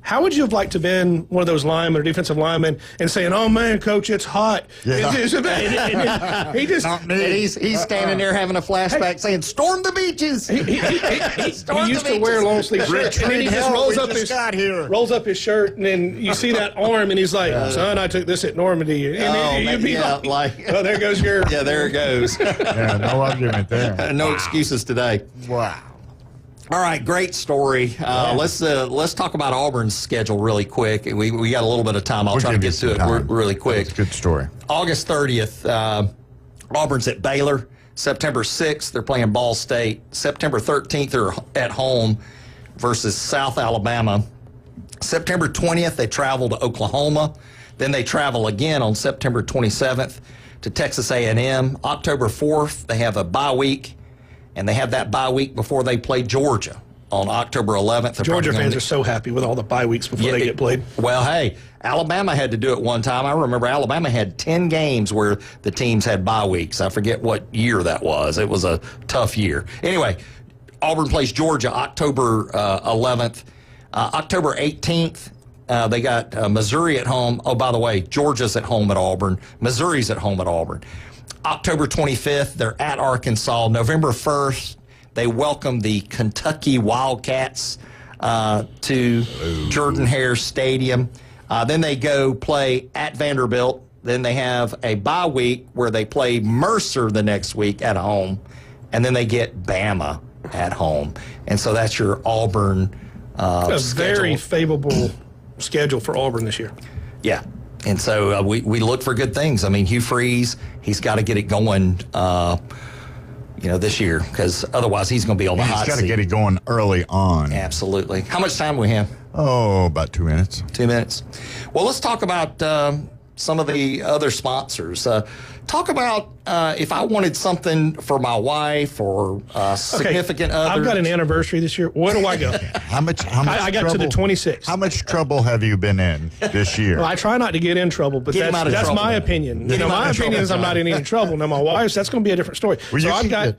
how would you have liked to have been one of those linemen or defensive linemen and saying, "Oh man, coach, it's hot." Yeah. He just he's standing there having a flashback saying, "Storm the beaches." He used to wear a long sleeve shirt, and then he just rolls up his shirt, and then you see that arm, and he's like, "Son, I took this at Normandy." And you'd be like, "Oh, there goes your." Yeah, there it goes. Yeah, no argument there. No excuses today. Wow. All right, great story. Let's talk about Auburn's schedule really quick. We got a little bit of time. I'll try to get to it really quick. That's a good story. August 30th, Auburn's at Baylor. September 6th, they're playing Ball State. September 13th, they're at home versus South Alabama. September 20th, they travel to Oklahoma. Then they travel again on September 27th to Texas A&M. October 4th, they have a bye week. And they have that bye week before they play Georgia on October 11th. Georgia fans are so happy with all the bye weeks before they get played. Well, hey, Alabama had to do it one time. I remember Alabama had 10 games where the teams had bye weeks. I forget what year that was. It was a tough year. Anyway, Auburn plays Georgia October 11th. October 18th, they got Missouri at home. Oh, by the way, Georgia's at home at Auburn. Missouri's at home at Auburn. October 25th, they're at Arkansas. November 1st, they welcome the Kentucky Wildcats to Jordan-Hare Stadium. Then they go play at Vanderbilt. Then they have a bye week where they play Mercer the next week at home. And then they get Bama at home. And so that's your Auburn a schedule. Very favorable schedule for Auburn this year. Yeah. And so we look for good things. I mean, Hugh Freeze, he's got to get it going, this year, because otherwise he's going to be on the hot seat. He's got to get it going early on. Absolutely. How much time do we have? Oh, about 2 minutes. 2 minutes. Well, let's talk about some of the other sponsors. Talk about if I wanted something for my wife or significant other. I've got an anniversary this year. Where do I go? How much I got trouble, to the 26th. How much trouble have you been in this year? Well, I try not to get in trouble, but that's my opinion. My opinion is I'm not in any trouble. Now, my wife's, that's going to be a different story. Well, so I've got a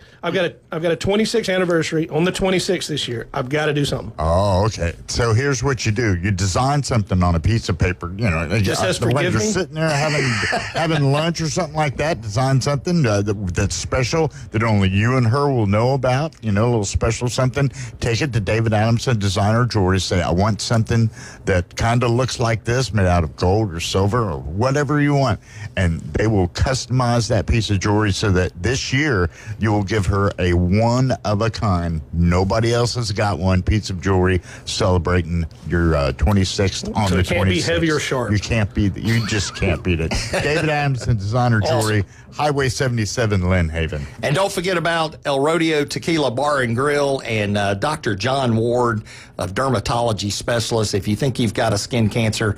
26th anniversary on the 26th this year. I've got to do something. Oh, okay. So here's what you do. You design something on a piece of paper. Just says forgive me. You're sitting there having lunch or something like that. Design something that's special that only you and her will know about. A little special something. Take it to David Adamson Designer Jewelry. Say, I want something that kind of looks like this, made out of gold or silver or whatever you want. And they will customize that piece of jewelry so that this year you will give her a one-of-a-kind, nobody else has got one, piece of jewelry celebrating your 26th on the 26th. So it can't be heavy or sharp. You just can't beat it. David Adamson Designer Jewelry, Highway 77, Lynn Haven. And don't forget about El Rodeo Tequila Bar and Grill and Dr. John Ward of Dermatology Specialist. If you think you've got a skin cancer,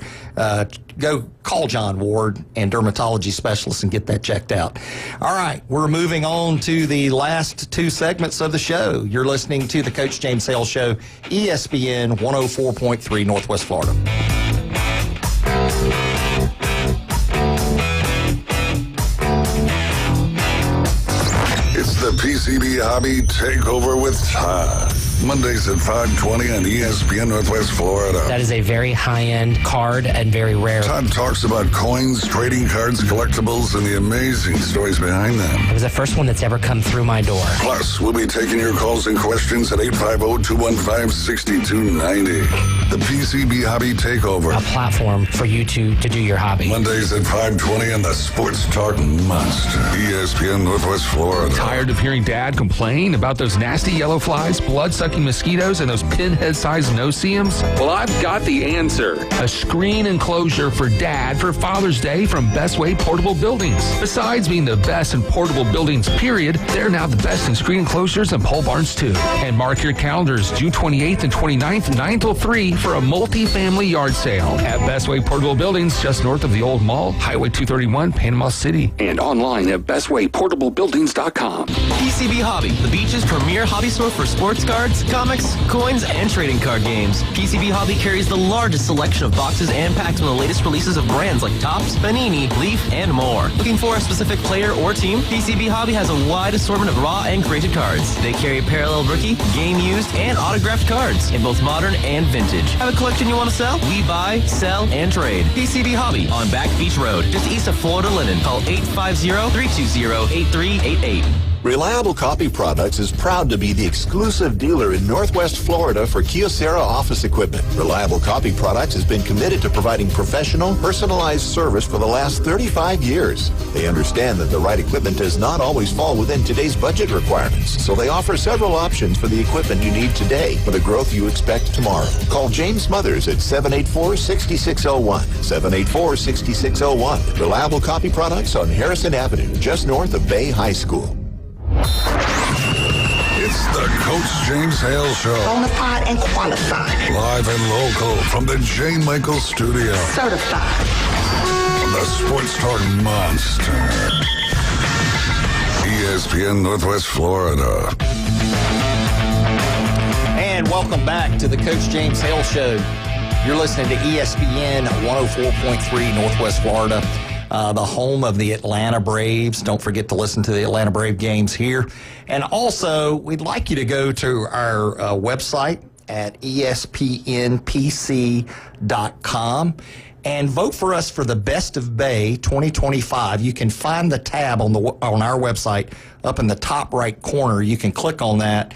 go call John Ward and Dermatology Specialist and get that checked out. All right, we're moving on to the last two segments of the show. You're listening to the Coach James Hale Show, ESPN 104.3 Northwest Florida. It's the PCB Hobby Takeover with Todd. Mondays at 5:20 on ESPN Northwest Florida. That is a very high-end card and very rare. Todd talks about coins, trading cards, collectibles, and the amazing stories behind them. It was the first one that's ever come through my door. Plus, we'll be taking your calls and questions at 850-215-6290. The PCB Hobby Takeover. A platform for you to do your hobby. Mondays at 5:20 on the Sports Talk Monster. ESPN Northwest Florida. Tired of hearing Dad complain about those nasty yellow flies, blood-sucking mosquitoes, and those pinhead-sized no-see-ums? Well, I've got the answer. A screen enclosure for Dad for Father's Day from Best Way Portable Buildings. Besides being the best in portable buildings, period, they're now the best in screen enclosures and pole barns, too. And mark your calendars, June 28th and 29th, 9 till 3 for a multi-family yard sale at Best Way Portable Buildings, just north of the Old Mall, Highway 231, Panama City. And online at bestwayportablebuildings.com. PCB Hobby, the beach's premier hobby store for sports cards, cards, comics, coins, and trading card games. PCB Hobby carries the largest selection of boxes and packs from the latest releases of brands like Topps, Panini, Leaf, and more. Looking for a specific player or team? PCB Hobby has a wide assortment of raw and graded cards. They carry parallel rookie, game used, and autographed cards in both modern and vintage. Have a collection you want to sell? We buy, sell, and trade. PCB Hobby on Back Beach Road, just east of Florida Linen. Call 850-320-8388. Reliable Copy Products is proud to be the exclusive dealer in Northwest Florida for Kyocera office equipment. Reliable Copy Products has been committed to providing professional, personalized service for the last 35 years. They understand that the right equipment does not always fall within today's budget requirements, so they offer several options for the equipment you need today for the growth you expect tomorrow. Call James Mothers at 784-6601. 784-6601. Reliable Copy Products on Harrison Avenue, just north of Bay High School. It's the Coach James Hale Show. Bonafide and qualified. Live and local from the J. Michael Studio. Certified. On the Sports Talk Monster. ESPN Northwest Florida. And welcome back to the Coach James Hale Show. You're listening to ESPN 104.3 Northwest Florida. The home of the Atlanta Braves. Don't forget to listen to the Atlanta Brave games here. And also, we'd like you to go to our website at espnpc.com and vote for us for the Best of Bay 2025. You can find the tab on our website up in the top right corner. You can click on that,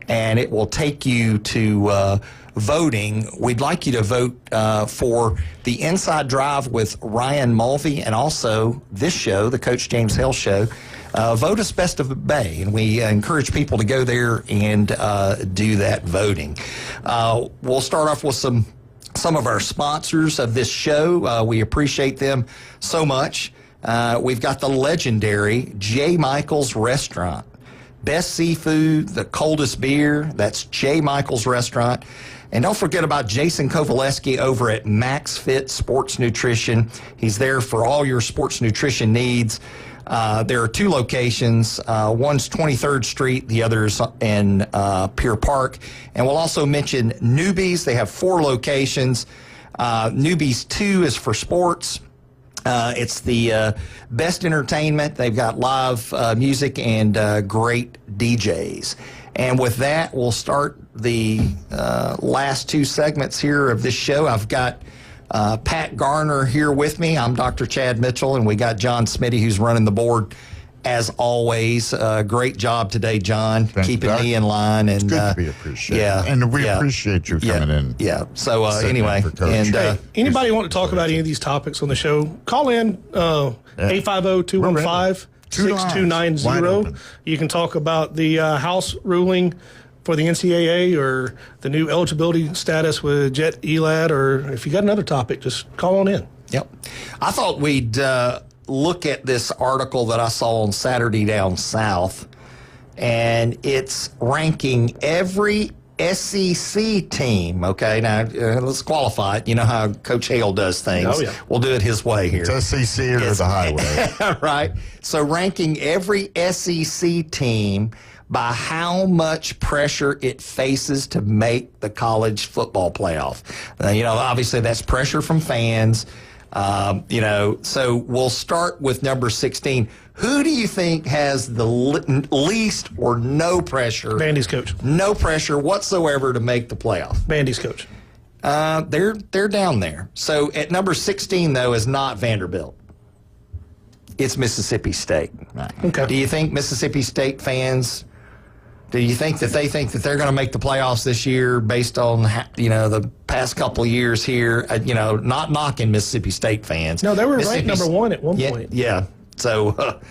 and it will take you to voting. We'd like you to vote for the Inside Drive with Ryan Mulvey, and also this show, the Coach James Hale Show. Vote us Best of the Bay, and we encourage people to go there and do that voting. We'll start off with some of our sponsors of this show. We appreciate them so much. We've got the legendary J. Michael's Restaurant. Best seafood, the coldest beer, that's J. Michael's Restaurant. And don't forget about Jason Kovaleski over at Max Fit Sports Nutrition. He's there for all your sports nutrition needs. There are two locations. One's 23rd Street, the other's in Pier Park. And we'll also mention Newbies. They have 4 locations. Newbies 2 is for sports. It's the best entertainment. They've got live music and great DJs. And with that, we'll start the last 2 segments here of this show. I've got Pat Garner here with me. I'm Dr. Chad Mitchell, and we got John Smitty, who's running the board as always. Great job today, John, keeping me in line. And it's good to be appreciated. Yeah, and we appreciate you coming in. Yeah. So anyway, and hey, anybody want to talk about any of these topics on the show? Call in 850-215-6290. You can talk about the House ruling for the NCAA or the new eligibility status with Jet Elad, or if you got another topic, just call on in. Yep. I thought we'd look at this article that I saw on Saturday Down South, and it's ranking every SEC team. Okay, now let's qualify it. You know how Coach Hale does things. Oh, yeah. We'll do it his way here. It's SEC or the highway. Right. So ranking every SEC team by how much pressure it faces to make the college football playoff. Obviously that's pressure from fans. So we'll start with number 16. Who do you think has the least or no pressure? Vandy's coach. No pressure whatsoever to make the playoff. Vandy's coach. They're down there. So at number 16, though, is not Vanderbilt. It's Mississippi State. Okay. Do you think Mississippi State fans, do you think that they think that they're going to make the playoffs this year based on, the past couple of years here? Not knocking Mississippi State fans. No, they were ranked number 1 at one point. Yeah. So,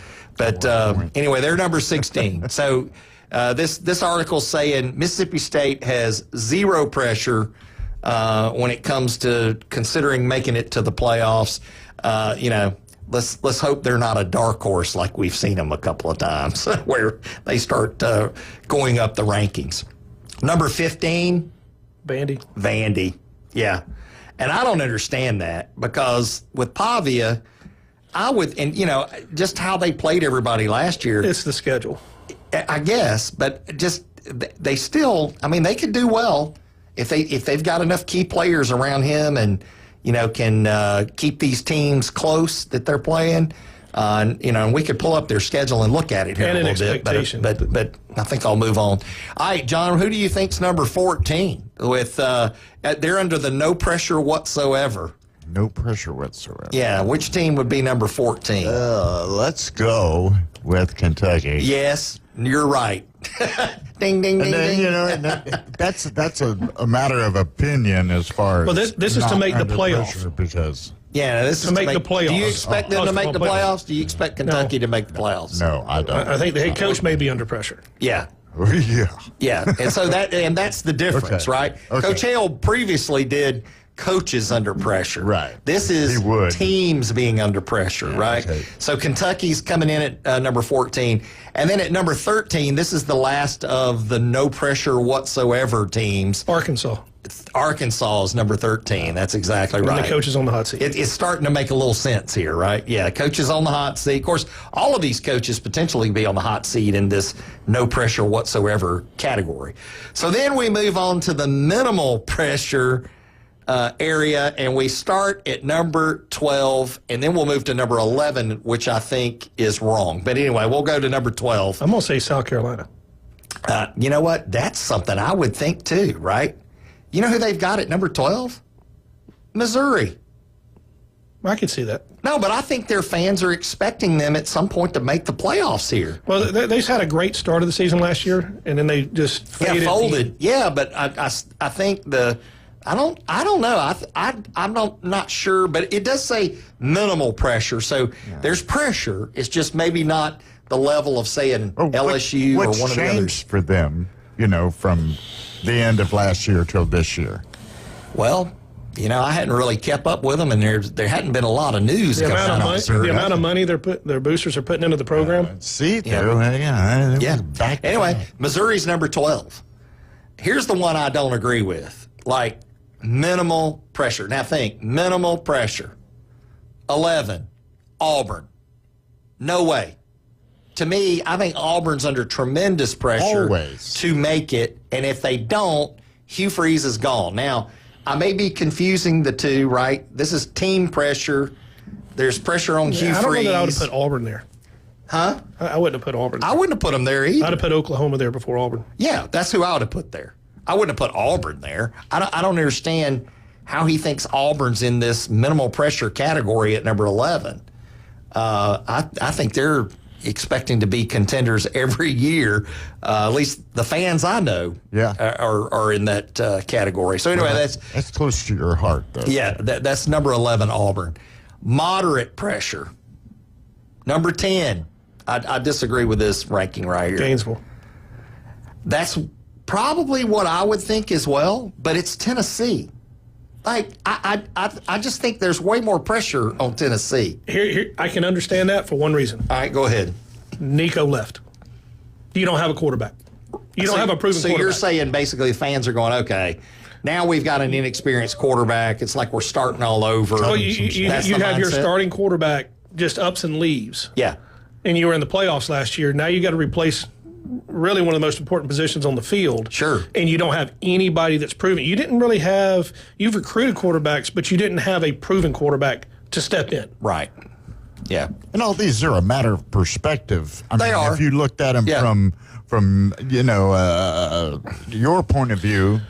anyway, they're number 16. So this article's saying Mississippi State has zero pressure when it comes to considering making it to the playoffs. Let's hope they're not a dark horse like we've seen them a couple of times where they start going up the rankings. Number 15, Vandy. Yeah. And I don't understand that because with Pavia, just how they played everybody last year. It's the schedule. I guess, but just they still, I mean, they could do well if they've got enough key players around him and, can keep these teams close that they're playing. And we could pull up their schedule and look at it here and a little bit. But I think I'll move on. All right, John, who do you think's number 14? With they're under the no pressure whatsoever. No pressure whatsoever. Yeah, which team would be number 14? Let's go with Kentucky. Yes, you're right. Ding, ding, ding, ding. That's a matter of opinion as far as. Well, this is to make the playoffs. Because. Yeah, this is to make the playoffs. Do you expect them to make the playoffs? Do you expect Kentucky to make the playoffs? No, I don't. I think the head coach may be under pressure. Yeah. Yeah. Yeah, and so that's the difference, right? Okay. Coach Hale previously did coaches under pressure. Right. This is teams being under pressure, right? Okay. So Kentucky's coming in at number 14. And then at number 13, this is the last of the no pressure whatsoever teams. Arkansas is number 13. That's exactly right. And the coach is on the hot seat. It's starting to make a little sense here, right? Yeah, coaches on the hot seat. Of course, all of these coaches potentially be on the hot seat in this no pressure whatsoever category. So then we move on to the minimal pressure area, and we start at number 12, and then we'll move to number 11, which I think is wrong. But anyway, we'll go to number 12. I'm going to say South Carolina. You know what? That's something I would think too, right? You know who they've got at number 12? Missouri. I can see that. No, but I think their fans are expecting them at some point to make the playoffs here. Well, they just had a great start of the season last year, and then they just folded. Yeah, but I think I don't know. I'm not sure, but it does say minimal pressure. So there's pressure. It's just maybe not the level of, say, an LSU or one of the others. What's changed for them, from the end of last year till this year? Well, I hadn't really kept up with them, and there hadn't been a lot of news. The amount of money their boosters are putting into the program. Anyway, Missouri's number 12. Here's the one I don't agree with. Like, minimal pressure. Now think, minimal pressure. 11, Auburn. No way. To me, I think Auburn's under tremendous pressure to make it, and if they don't, Hugh Freeze is gone. Now, I may be confusing the two, right? This is team pressure. There's pressure on Hugh Freeze. I don't know that I would have put Auburn there. Huh? I wouldn't have put Auburn there. I wouldn't have put them there either. I'd have put Oklahoma there before Auburn. Yeah, that's who I would have put there. I wouldn't have put Auburn there. I don't understand how he thinks Auburn's in this minimal pressure category at number 11. I think they're expecting to be contenders every year. At least the fans I know are in that category. So anyway, that's close to your heart, though. Yeah, that's number 11, Auburn. Moderate pressure. Number 10. I disagree with this ranking right here. Gainesville. That's probably what I would think as well, but it's Tennessee. Like, I just think there's way more pressure on Tennessee. Here, I can understand that for one reason. All right, go ahead. Nico left. You don't have a quarterback. You don't have a proven quarterback. So you're saying basically fans are going, okay, now we've got an inexperienced quarterback. It's like we're starting all over. Well, you have your starting quarterback just ups and leaves. Yeah. And you were in the playoffs last year. Now you got to replace really one of the most important positions on the field. Sure. And you don't have anybody that's proven. You didn't really have – you've recruited quarterbacks, but you didn't have a proven quarterback to step in. Right. Yeah. And all these are a matter of perspective. They are. If you looked at them from your point of view,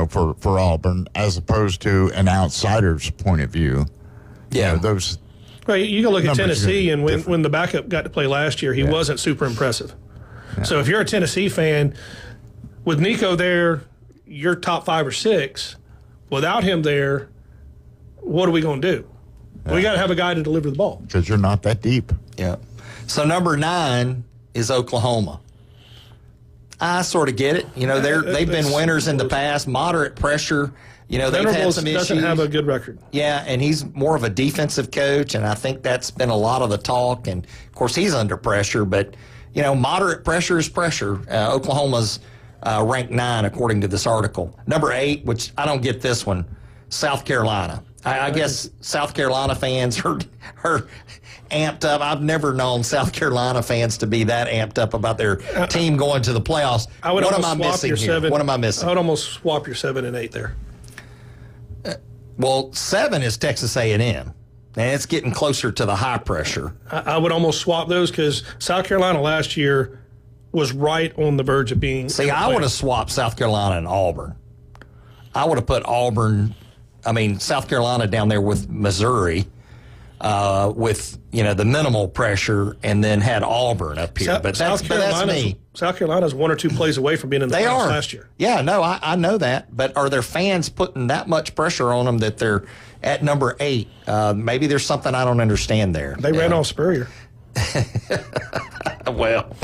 for Auburn, as opposed to an outsider's point of view. Yeah. Those – well, you can look at Tennessee, and when the backup got to play last year, he wasn't super impressive. Yeah. So if you're a Tennessee fan, with Nico there, you're top 5 or 6. Without him there, what are we going to do? Yeah. We got to have a guy to deliver the ball. Because you're not that deep. Yeah. So number 9 is Oklahoma. I sort of get it. They've been winners in the past. Moderate pressure. They've had some issues. Doesn't have a good record. Yeah, and he's more of a defensive coach, and I think that's been a lot of the talk. And, of course, he's under pressure. But, moderate pressure is pressure. Oklahoma's ranked 9, according to this article. Number 8, which I don't get this one, South Carolina. I guess South Carolina fans are amped up. I've never known South Carolina fans to be that amped up about their team going to the playoffs. What am I missing here? What am I missing? I would almost swap your 7 and 8 there. Well, 7 is Texas A&M, and it's getting closer to the high pressure. I would almost swap those because South Carolina last year was right on the verge of being. See, I would have swapped South Carolina and Auburn. I would have put South Carolina down there with Missouri, with the minimal pressure, and then had Auburn up here. But that's me. South Carolina's 1 or 2 plays away from being in the playoffs last year. Yeah, no, I know that. But are their fans putting that much pressure on them that they're at number 8? Maybe there's something I don't understand there. They ran off Spurrier. Well,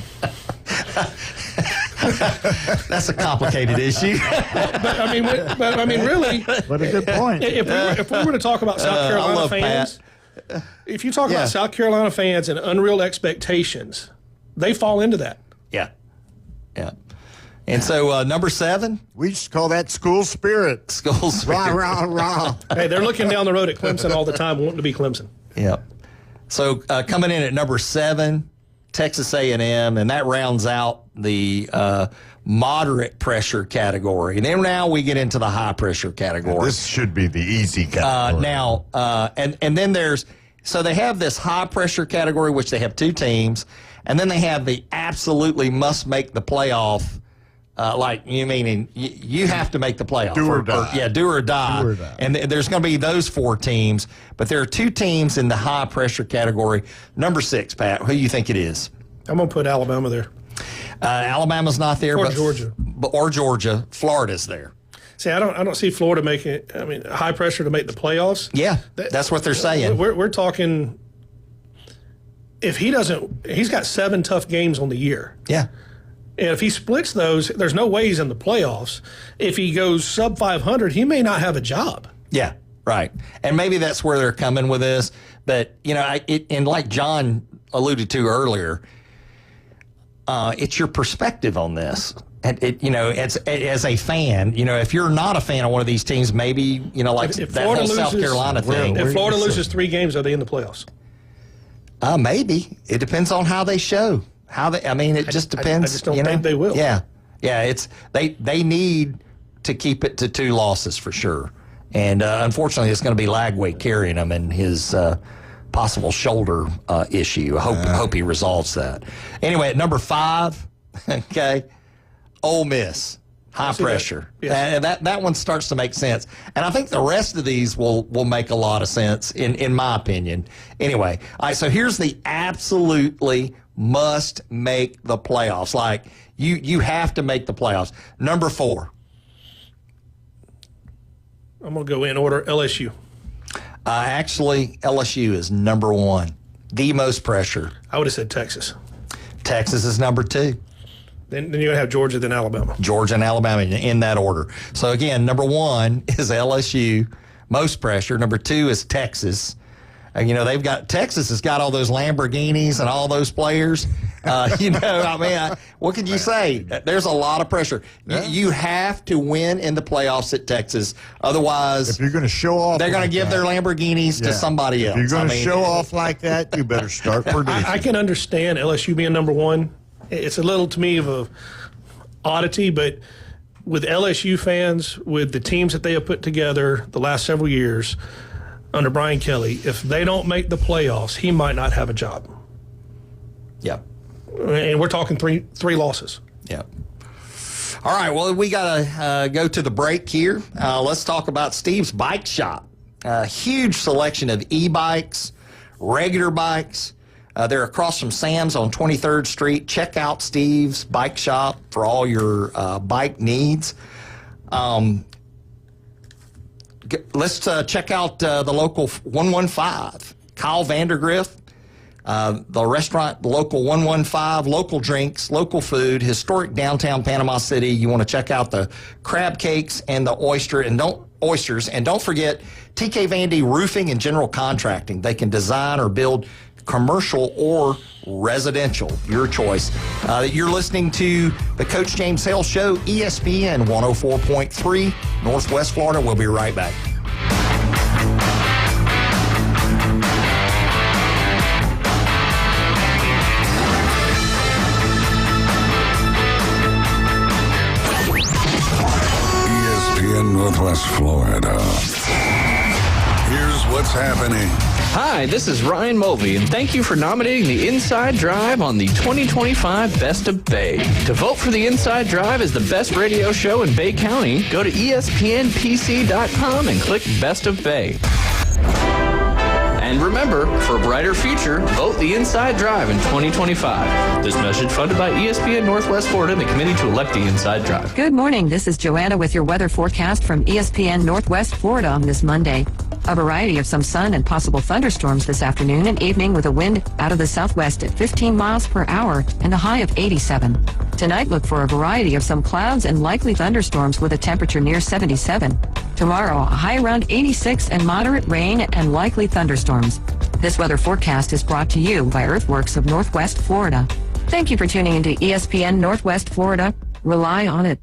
that's a complicated issue. but I mean, really. But a good point. If we were to talk about South Carolina fans, if you talk about South Carolina fans and unreal expectations, they fall into that. Yeah. And so number 7, we just call that school spirit. School spirit. Rah, rah, rah. Hey, they're looking down the road at Clemson all the time, wanting to be Clemson. Yeah. So coming in at number 7, Texas A&M, and that rounds out the moderate pressure category. And then now we get into the high pressure category. This should be the easy category. And then so they have this high pressure category, which they have 2 teams, and then they have the absolutely must make the playoff. You have to make the playoff. Do or die. Do or die. And there's going to be those 4 teams, but there are 2 teams in the high pressure category. Number 6, Pat, who do you think it is? I'm going to put Alabama there. Alabama's not there, or Georgia. Or Georgia. Florida's there. See, I don't see Florida making. High pressure to make the playoffs. Yeah, that's what they're saying. We're talking. If he doesn't, he's got 7 tough games on the year. Yeah. And if he splits those, there's no way he's in the playoffs. If he goes sub 500, he may not have a job. Yeah, right. And maybe that's where they're coming with this. But, and like John alluded to earlier, it's your perspective on this. And as a fan, if you're not a fan of one of these teams, maybe, if that whole South Carolina thing. If Florida loses 3 games, are they in the playoffs? Maybe. It depends on how they show. It just depends. I just don't think they will. Yeah. It's they need to keep it to 2 losses for sure. And unfortunately, it's going to be Lagway carrying them in his possible shoulder issue. I hope he resolves that. Anyway, at number 5, okay, Ole Miss. High pressure. Yes. That one starts to make sense. And I think the rest of these will make a lot of sense, in my opinion. Anyway, all right, so here's the absolutely must make the playoffs. Like, you have to make the playoffs. Number 4. I'm going to go in order. LSU. Actually, LSU is number 1. The most pressure. I would have said Texas. Texas is number 2. Then you're going to have Georgia, then Alabama. Georgia and Alabama in that order. So, again, number 1 is LSU, most pressure. Number 2 is Texas. Texas has got all those Lamborghinis and all those players. What can you say? There's a lot of pressure. Yeah. You have to win in the playoffs at Texas. Otherwise, if you're going to show off, they're going to give their Lamborghinis to somebody else. If you're going to show off like that, you better start producing. I can understand LSU being number 1. It's a little, to me, of a oddity, but with LSU fans, with the teams that they have put together the last several years under Brian Kelly, if they don't make the playoffs, he might not have a job. Yeah. And we're talking three losses. Yeah. All right, well, we got to go to the break here. Let's talk about Steve's Bike Shop. Huge selection of e-bikes, regular bikes. They're across from Sam's on 23rd Street. Check out Steve's Bike Shop for all your bike needs. Let's check out the local 115, Kyle Vandergrift. The restaurant, the local 115, local drinks, local food, historic downtown Panama City. You want to check out the crab cakes and the oysters. And don't forget TK Vandy Roofing and General Contracting. They can design or build commercial or residential, your choice. You're listening to the Coach James Hale Show, ESPN 104.3, Northwest Florida. We'll be right back. Northwest Florida. Here's what's happening. Hi, this is Ryan Mulvey, and thank you for nominating the Inside Drive on the 2025 Best of Bay. To vote for the Inside Drive as the best radio show in Bay County, go to ESPNPC.com and click Best of Bay. And remember, for a brighter future, vote the Inside Drive in 2025. This message funded by ESPN Northwest Florida and the Committee to Elect the Inside Drive. Good morning. This is Joanna with your weather forecast from ESPN Northwest Florida on this Monday. A variety of some sun and possible thunderstorms this afternoon and evening with a wind out of the southwest at 15 miles per hour and a high of 87. Tonight, look for a variety of some clouds and likely thunderstorms with a temperature near 77. Tomorrow, a high around 86 and moderate rain and likely thunderstorms. This weather forecast is brought to you by Earthworks of Northwest Florida. Thank you for tuning into ESPN Northwest Florida. Rely on it.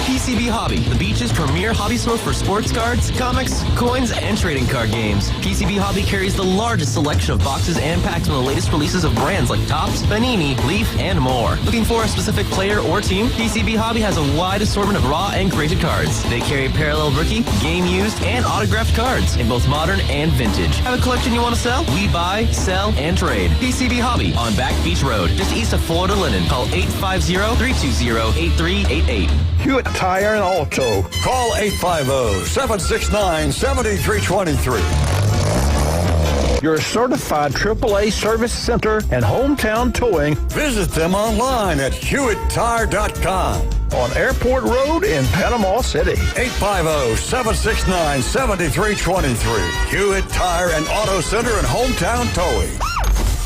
PCB Hobby, the beach's premier hobby store for sports cards, comics, coins, and trading card games. PCB Hobby carries the largest selection of boxes and packs from the latest releases of brands like Topps, Panini, Leaf, and more. Looking for a specific player or team? PCB Hobby has a wide assortment of raw and graded cards. They carry parallel rookie, game used, and autographed cards in both modern and vintage. Have a collection you want to sell? We buy, sell, and trade. PCB Hobby on Back Beach Road, just east of Florida Linen. Call 850-320-8388. Hewitt Tire and Auto. Call 850-769-7323. Your certified AAA service center and hometown towing. Visit them online at HewittTire.com. On Airport Road in Panama City. 850-769-7323. Hewitt Tire and Auto Center and hometown towing.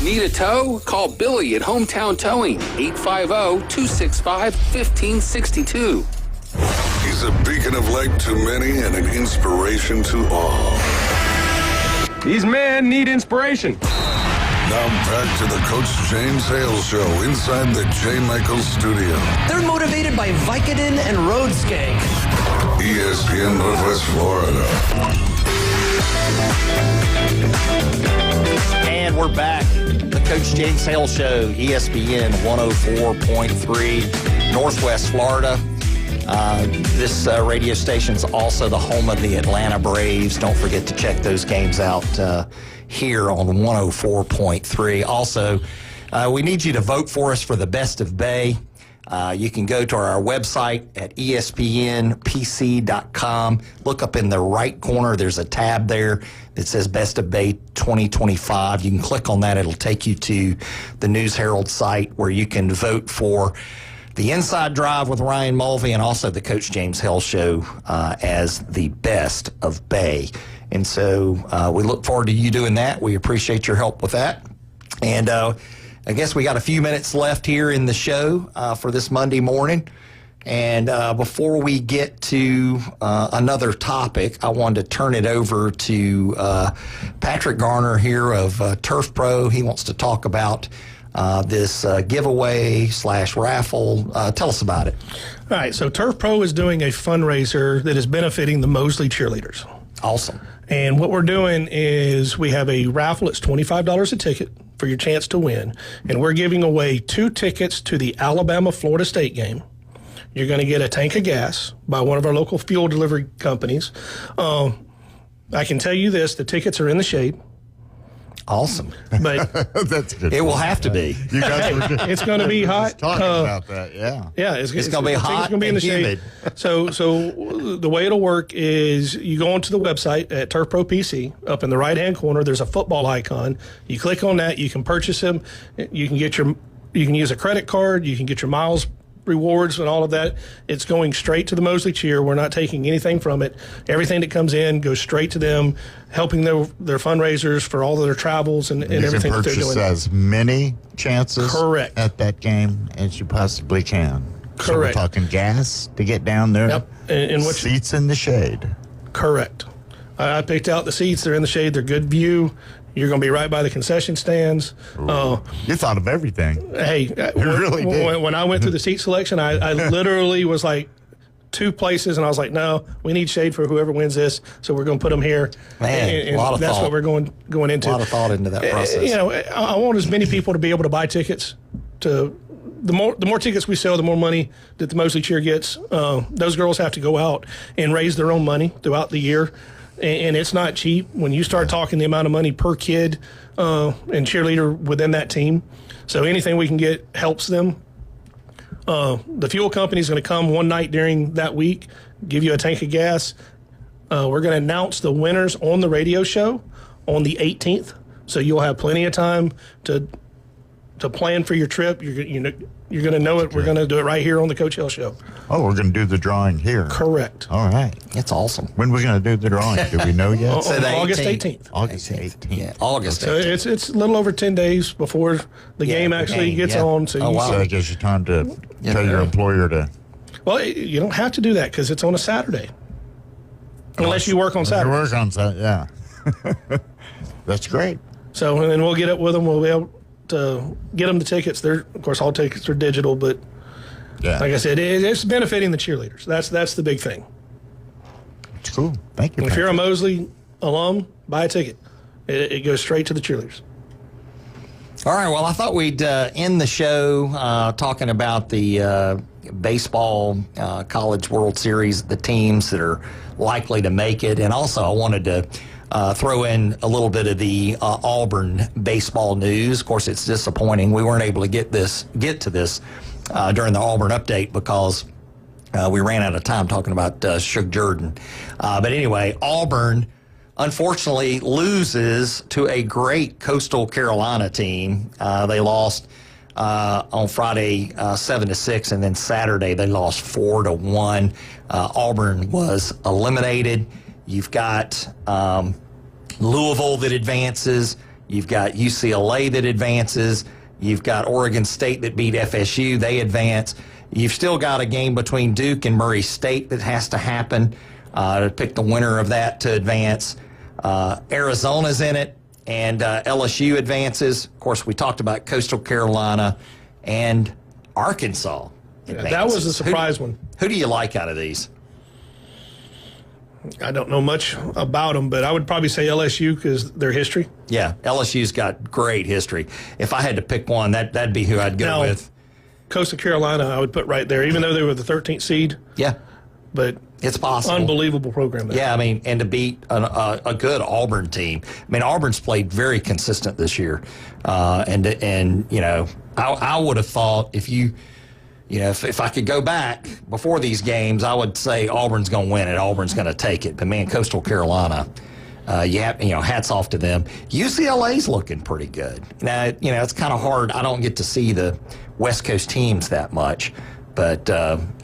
Need a tow? Call Billy at Hometown Towing, 850-265-1562. He's a beacon of light to many and an inspiration to all. These men need inspiration. Now back to the Coach James Hale Show inside the J. Michaels studio. They're motivated by Vicodin and Road Skank. ESPN Northwest Florida. And we're back. The Coach James Hale Show, ESPN 104.3, Northwest Florida. This radio station's also the home of the Atlanta Braves. Don't forget to check those games out here on 104.3. Also, we need you to vote for us for the Best of Bay. You can go to our website at espnpc.com. Look up in the right corner. There's a tab there that says Best of Bay 2025. You can click on that. It'll take you to the News Herald site where you can vote for the Inside Drive with Ryan Mulvey and also the Coach James Hale Show as the Best of Bay. And so we look forward to you doing that. We appreciate your help with that. And I guess we got a few minutes left here in the show for this Monday morning. And before we get to another topic, I wanted to turn it over to Patrick Garner here of Turf Pro. He wants to talk about this giveaway / raffle. Tell us about it. All right, so Turf Pro is doing a fundraiser that is benefiting the Mosley cheerleaders. Awesome. And what we're doing is we have a raffle. It's $25 a ticket for your chance to win. And we're giving away 2 tickets to the Alabama-Florida State game. You're going to get a tank of gas by one of our local fuel delivery companies. I can tell you this, the tickets are in the shade. Awesome. But that's good. It will have to be. You guys were just, it's going to be hot. Talking about that, yeah. Yeah, it's going to be hot. It's going to be in the humid. shade. So the way it'll work is you go onto the website at Turf Pro PC. Up in the right-hand corner, there's a football icon. You click on that. You can purchase them. You can use a credit card. You can get your miles rewards and all of that. It's going straight to the Mosley Cheer. We're not taking anything from it. Everything that comes in goes straight to them, helping their fundraisers for all of their travels and everything that they're doing. You can purchase as many chances Correct. at that game as you possibly can. Correct. So we're talking gas to get down there. Yep. And seats in the shade. Correct. I picked out the seats. They're in the shade. They're good view. You're going to be right by the concession stands. You thought of everything. Hey, really did. When I went through the seat selection, I literally was like 2 places, and I was like, no, we need shade for whoever wins this, so we're going to put them here. Man, and a lot of that's thought. what we're going into. A lot of thought into that process. You know, I want as many people to be able to buy tickets to the more tickets we sell, the more money that the Mosley Cheer gets. Those girls have to go out and raise their own money throughout the year, and it's not cheap. When you start talking the amount of money per kid and cheerleader within that team, so anything we can get helps them. The fuel company is going to come one night during that week, give you a tank of gas. We're going to announce the winners on the radio show on the 18th, so you'll have plenty of time to plan for your trip. You're going to know it. We're going to do it right here on the Coach Hale Show. Oh, we're going to do the drawing here. Correct. All right. That's awesome. When are we going to do the drawing? Do we know yet? August 18th. August 18th. Yeah, August 18th. So it's a little over 10 days before the game actually gets on. So So that gives you time to tell your employer to... Well, you don't have to do that because it's on a Saturday. Unless you work on Saturday. You work on Saturday, yeah. That's great. So, and then we'll get it with them. We'll be able to get them the tickets. Of course, all tickets are digital, but like I said, it's benefiting the cheerleaders. That's the big thing. It's cool. Thank you. If you're a Mosley alum, buy a ticket. It goes straight to the cheerleaders. All right, well, I thought we'd end the show talking about the baseball College World Series, the teams that are likely to make it. And also, I wanted to throw in a little bit of the Auburn baseball news. Of course, it's disappointing. We weren't able to get to this during the Auburn update because we ran out of time talking about Shug Jordan. But anyway, Auburn unfortunately loses to a great Coastal Carolina team. They lost on Friday 7-6, and then Saturday they lost 4-1. Auburn was eliminated. You've got Louisville that advances. You've got UCLA that advances. You've got Oregon State that beat FSU. They advance. You've still got a game between Duke and Murray State that has to happen to pick the winner of that to advance. Arizona's in it, and LSU advances. Of course, we talked about Coastal Carolina and Arkansas. That was a surprise one. Who do you like out of these? I don't know much about them, but I would probably say LSU because their history. Yeah, LSU's got great history. If I had to pick one, that'd be who I'd go with. Coastal Carolina, I would put right there, even though they were the 13th seed. Yeah. But it's possible. Unbelievable program there. Yeah, I mean, and to beat a good Auburn team. I mean, Auburn's played very consistent this year. And you know, I would have thought if I could go back before these games, I would say Auburn's going to win it. Auburn's going to take it. But man, Coastal Carolina, hats off to them. UCLA's looking pretty good. Now, it's kind of hard. I don't get to see the West Coast teams that much. But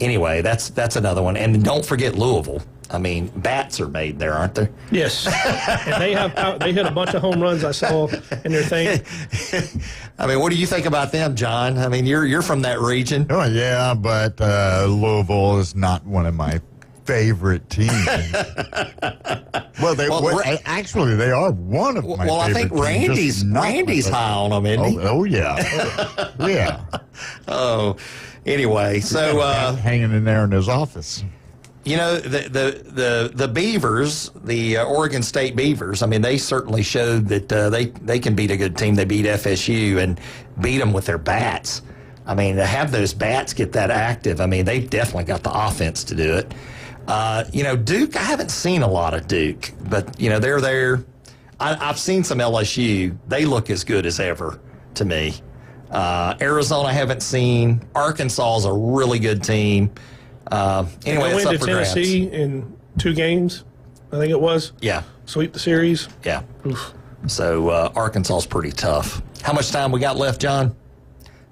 anyway, that's another one. And don't forget Louisville. I mean, bats are made there, aren't they? Yes. And they hit a bunch of home runs I saw in their thing. I mean, what do you think about them, John? I mean, you're from that region. Oh, yeah, but Louisville is not one of my favorite teams. Actually, they are one of my favorite teams. Well, I think Randy's high on them, isn't he? Oh, yeah. Yeah. Oh, anyway, so hanging in there in his office. You know, the Beavers, the Oregon State Beavers, I mean, they certainly showed that they can beat a good team. They beat FSU and beat them with their bats. I mean, to have those bats get that active, I mean, they've definitely got the offense to do it. Duke, I haven't seen a lot of Duke, but, they're there. I've seen some LSU. They look as good as ever to me. Arizona I haven't seen. Arkansas is a really good team. Anyway, they went to Tennessee in 2 games, I think it was. Yeah. Sweep the series. Yeah. Oof. So Arkansas is pretty tough. How much time we got left, John?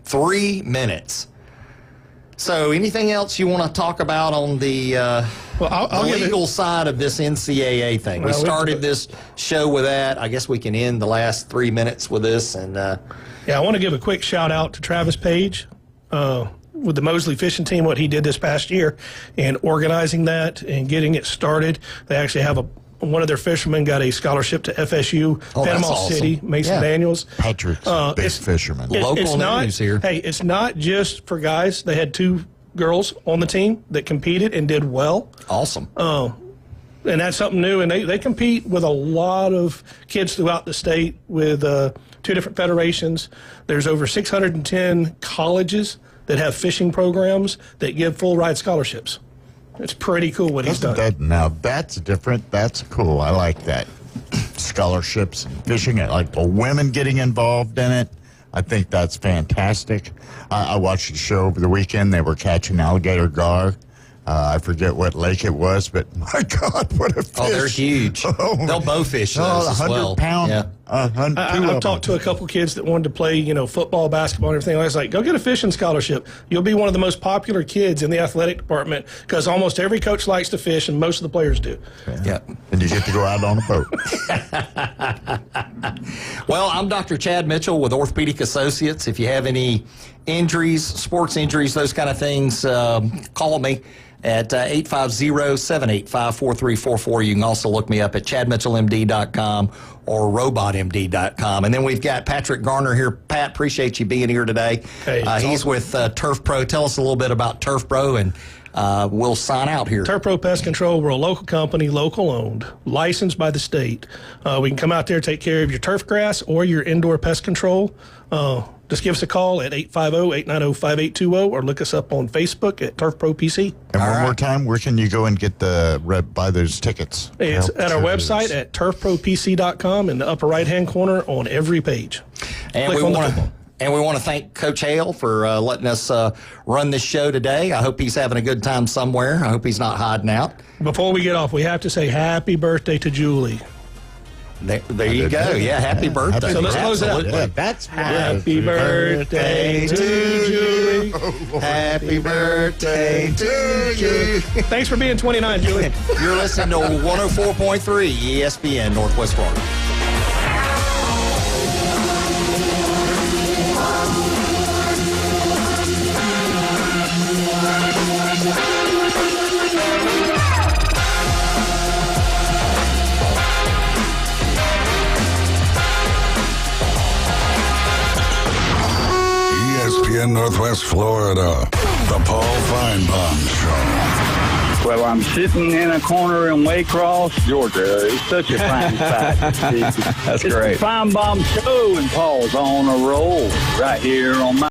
3 minutes. So anything else you want to talk about on the legal side of this NCAA thing? We started this show with that. I guess we can end the last 3 minutes with this. And I want to give a quick shout out to Travis Page with the Mosley fishing team, what he did this past year and organizing that and getting it started. They actually have one of their fishermen got a scholarship to FSU, Panama City, Mason Daniels. Patrick's a big fisherman. Local news here. Hey, it's not just for guys. They had 2 girls on the team that competed and did well. Awesome. And that's something new. And they compete with a lot of kids throughout the state with 2 different federations. There's over 610 colleges that have fishing programs that give full ride scholarships. It's pretty cool what he's done. Now, that's different. That's cool. I like that. Scholarships and fishing, I like the women getting involved in it. I think that's fantastic. I watched the show over the weekend. They were catching alligator gar. I forget what lake it was, but my God, what a fish. Oh, they're huge. They'll bow fish those as well. 100-pound. Yeah. I've talked to a couple kids that wanted to play, football, basketball, and everything. I was like, go get a fishing scholarship. You'll be one of the most popular kids in the athletic department because almost every coach likes to fish, and most of the players do. Yeah. And you get to go out on a boat. Well, I'm Dr. Chad Mitchell with Orthopedic Associates. If you have any injuries, sports injuries, those kind of things, call me at 850-785-4344. You can also look me up at chadmitchellmd.com or robotmd.com. And then we've got Patrick Garner here. Pat, appreciate you being here today. Hey, he's with Turf Pro. Tell us a little bit about Turf Pro, and we'll sign out here. Turf Pro Pest Control, we're a local company, local owned, licensed by the state. We can come out there, take care of your turf grass or your indoor pest control. Just give us a call at 850-890-5820 or look us up on Facebook at Turf Pro PC. And one more time, where can you go and get buy those tickets? It's at our website at turfpropc.com in the upper right-hand corner on every page. And we want to thank Coach Hale for letting us run this show today. I hope he's having a good time somewhere. I hope he's not hiding out. Before we get off, we have to say happy birthday to Julie. There you go. Yeah, happy birthday. So let's close it out. Yeah, that's happy birthday to Julie. Happy birthday to you. Thanks for being 29, Julie. You're listening to 104.3 ESPN Northwest Florida. ESPN Northwest Florida, the Paul Feinbaum Show. Well, I'm sitting in a corner in Waycross, Georgia. It's such a fine sight to see. That's it's great. The Feinbaum Show, and Paul's on a roll right here on my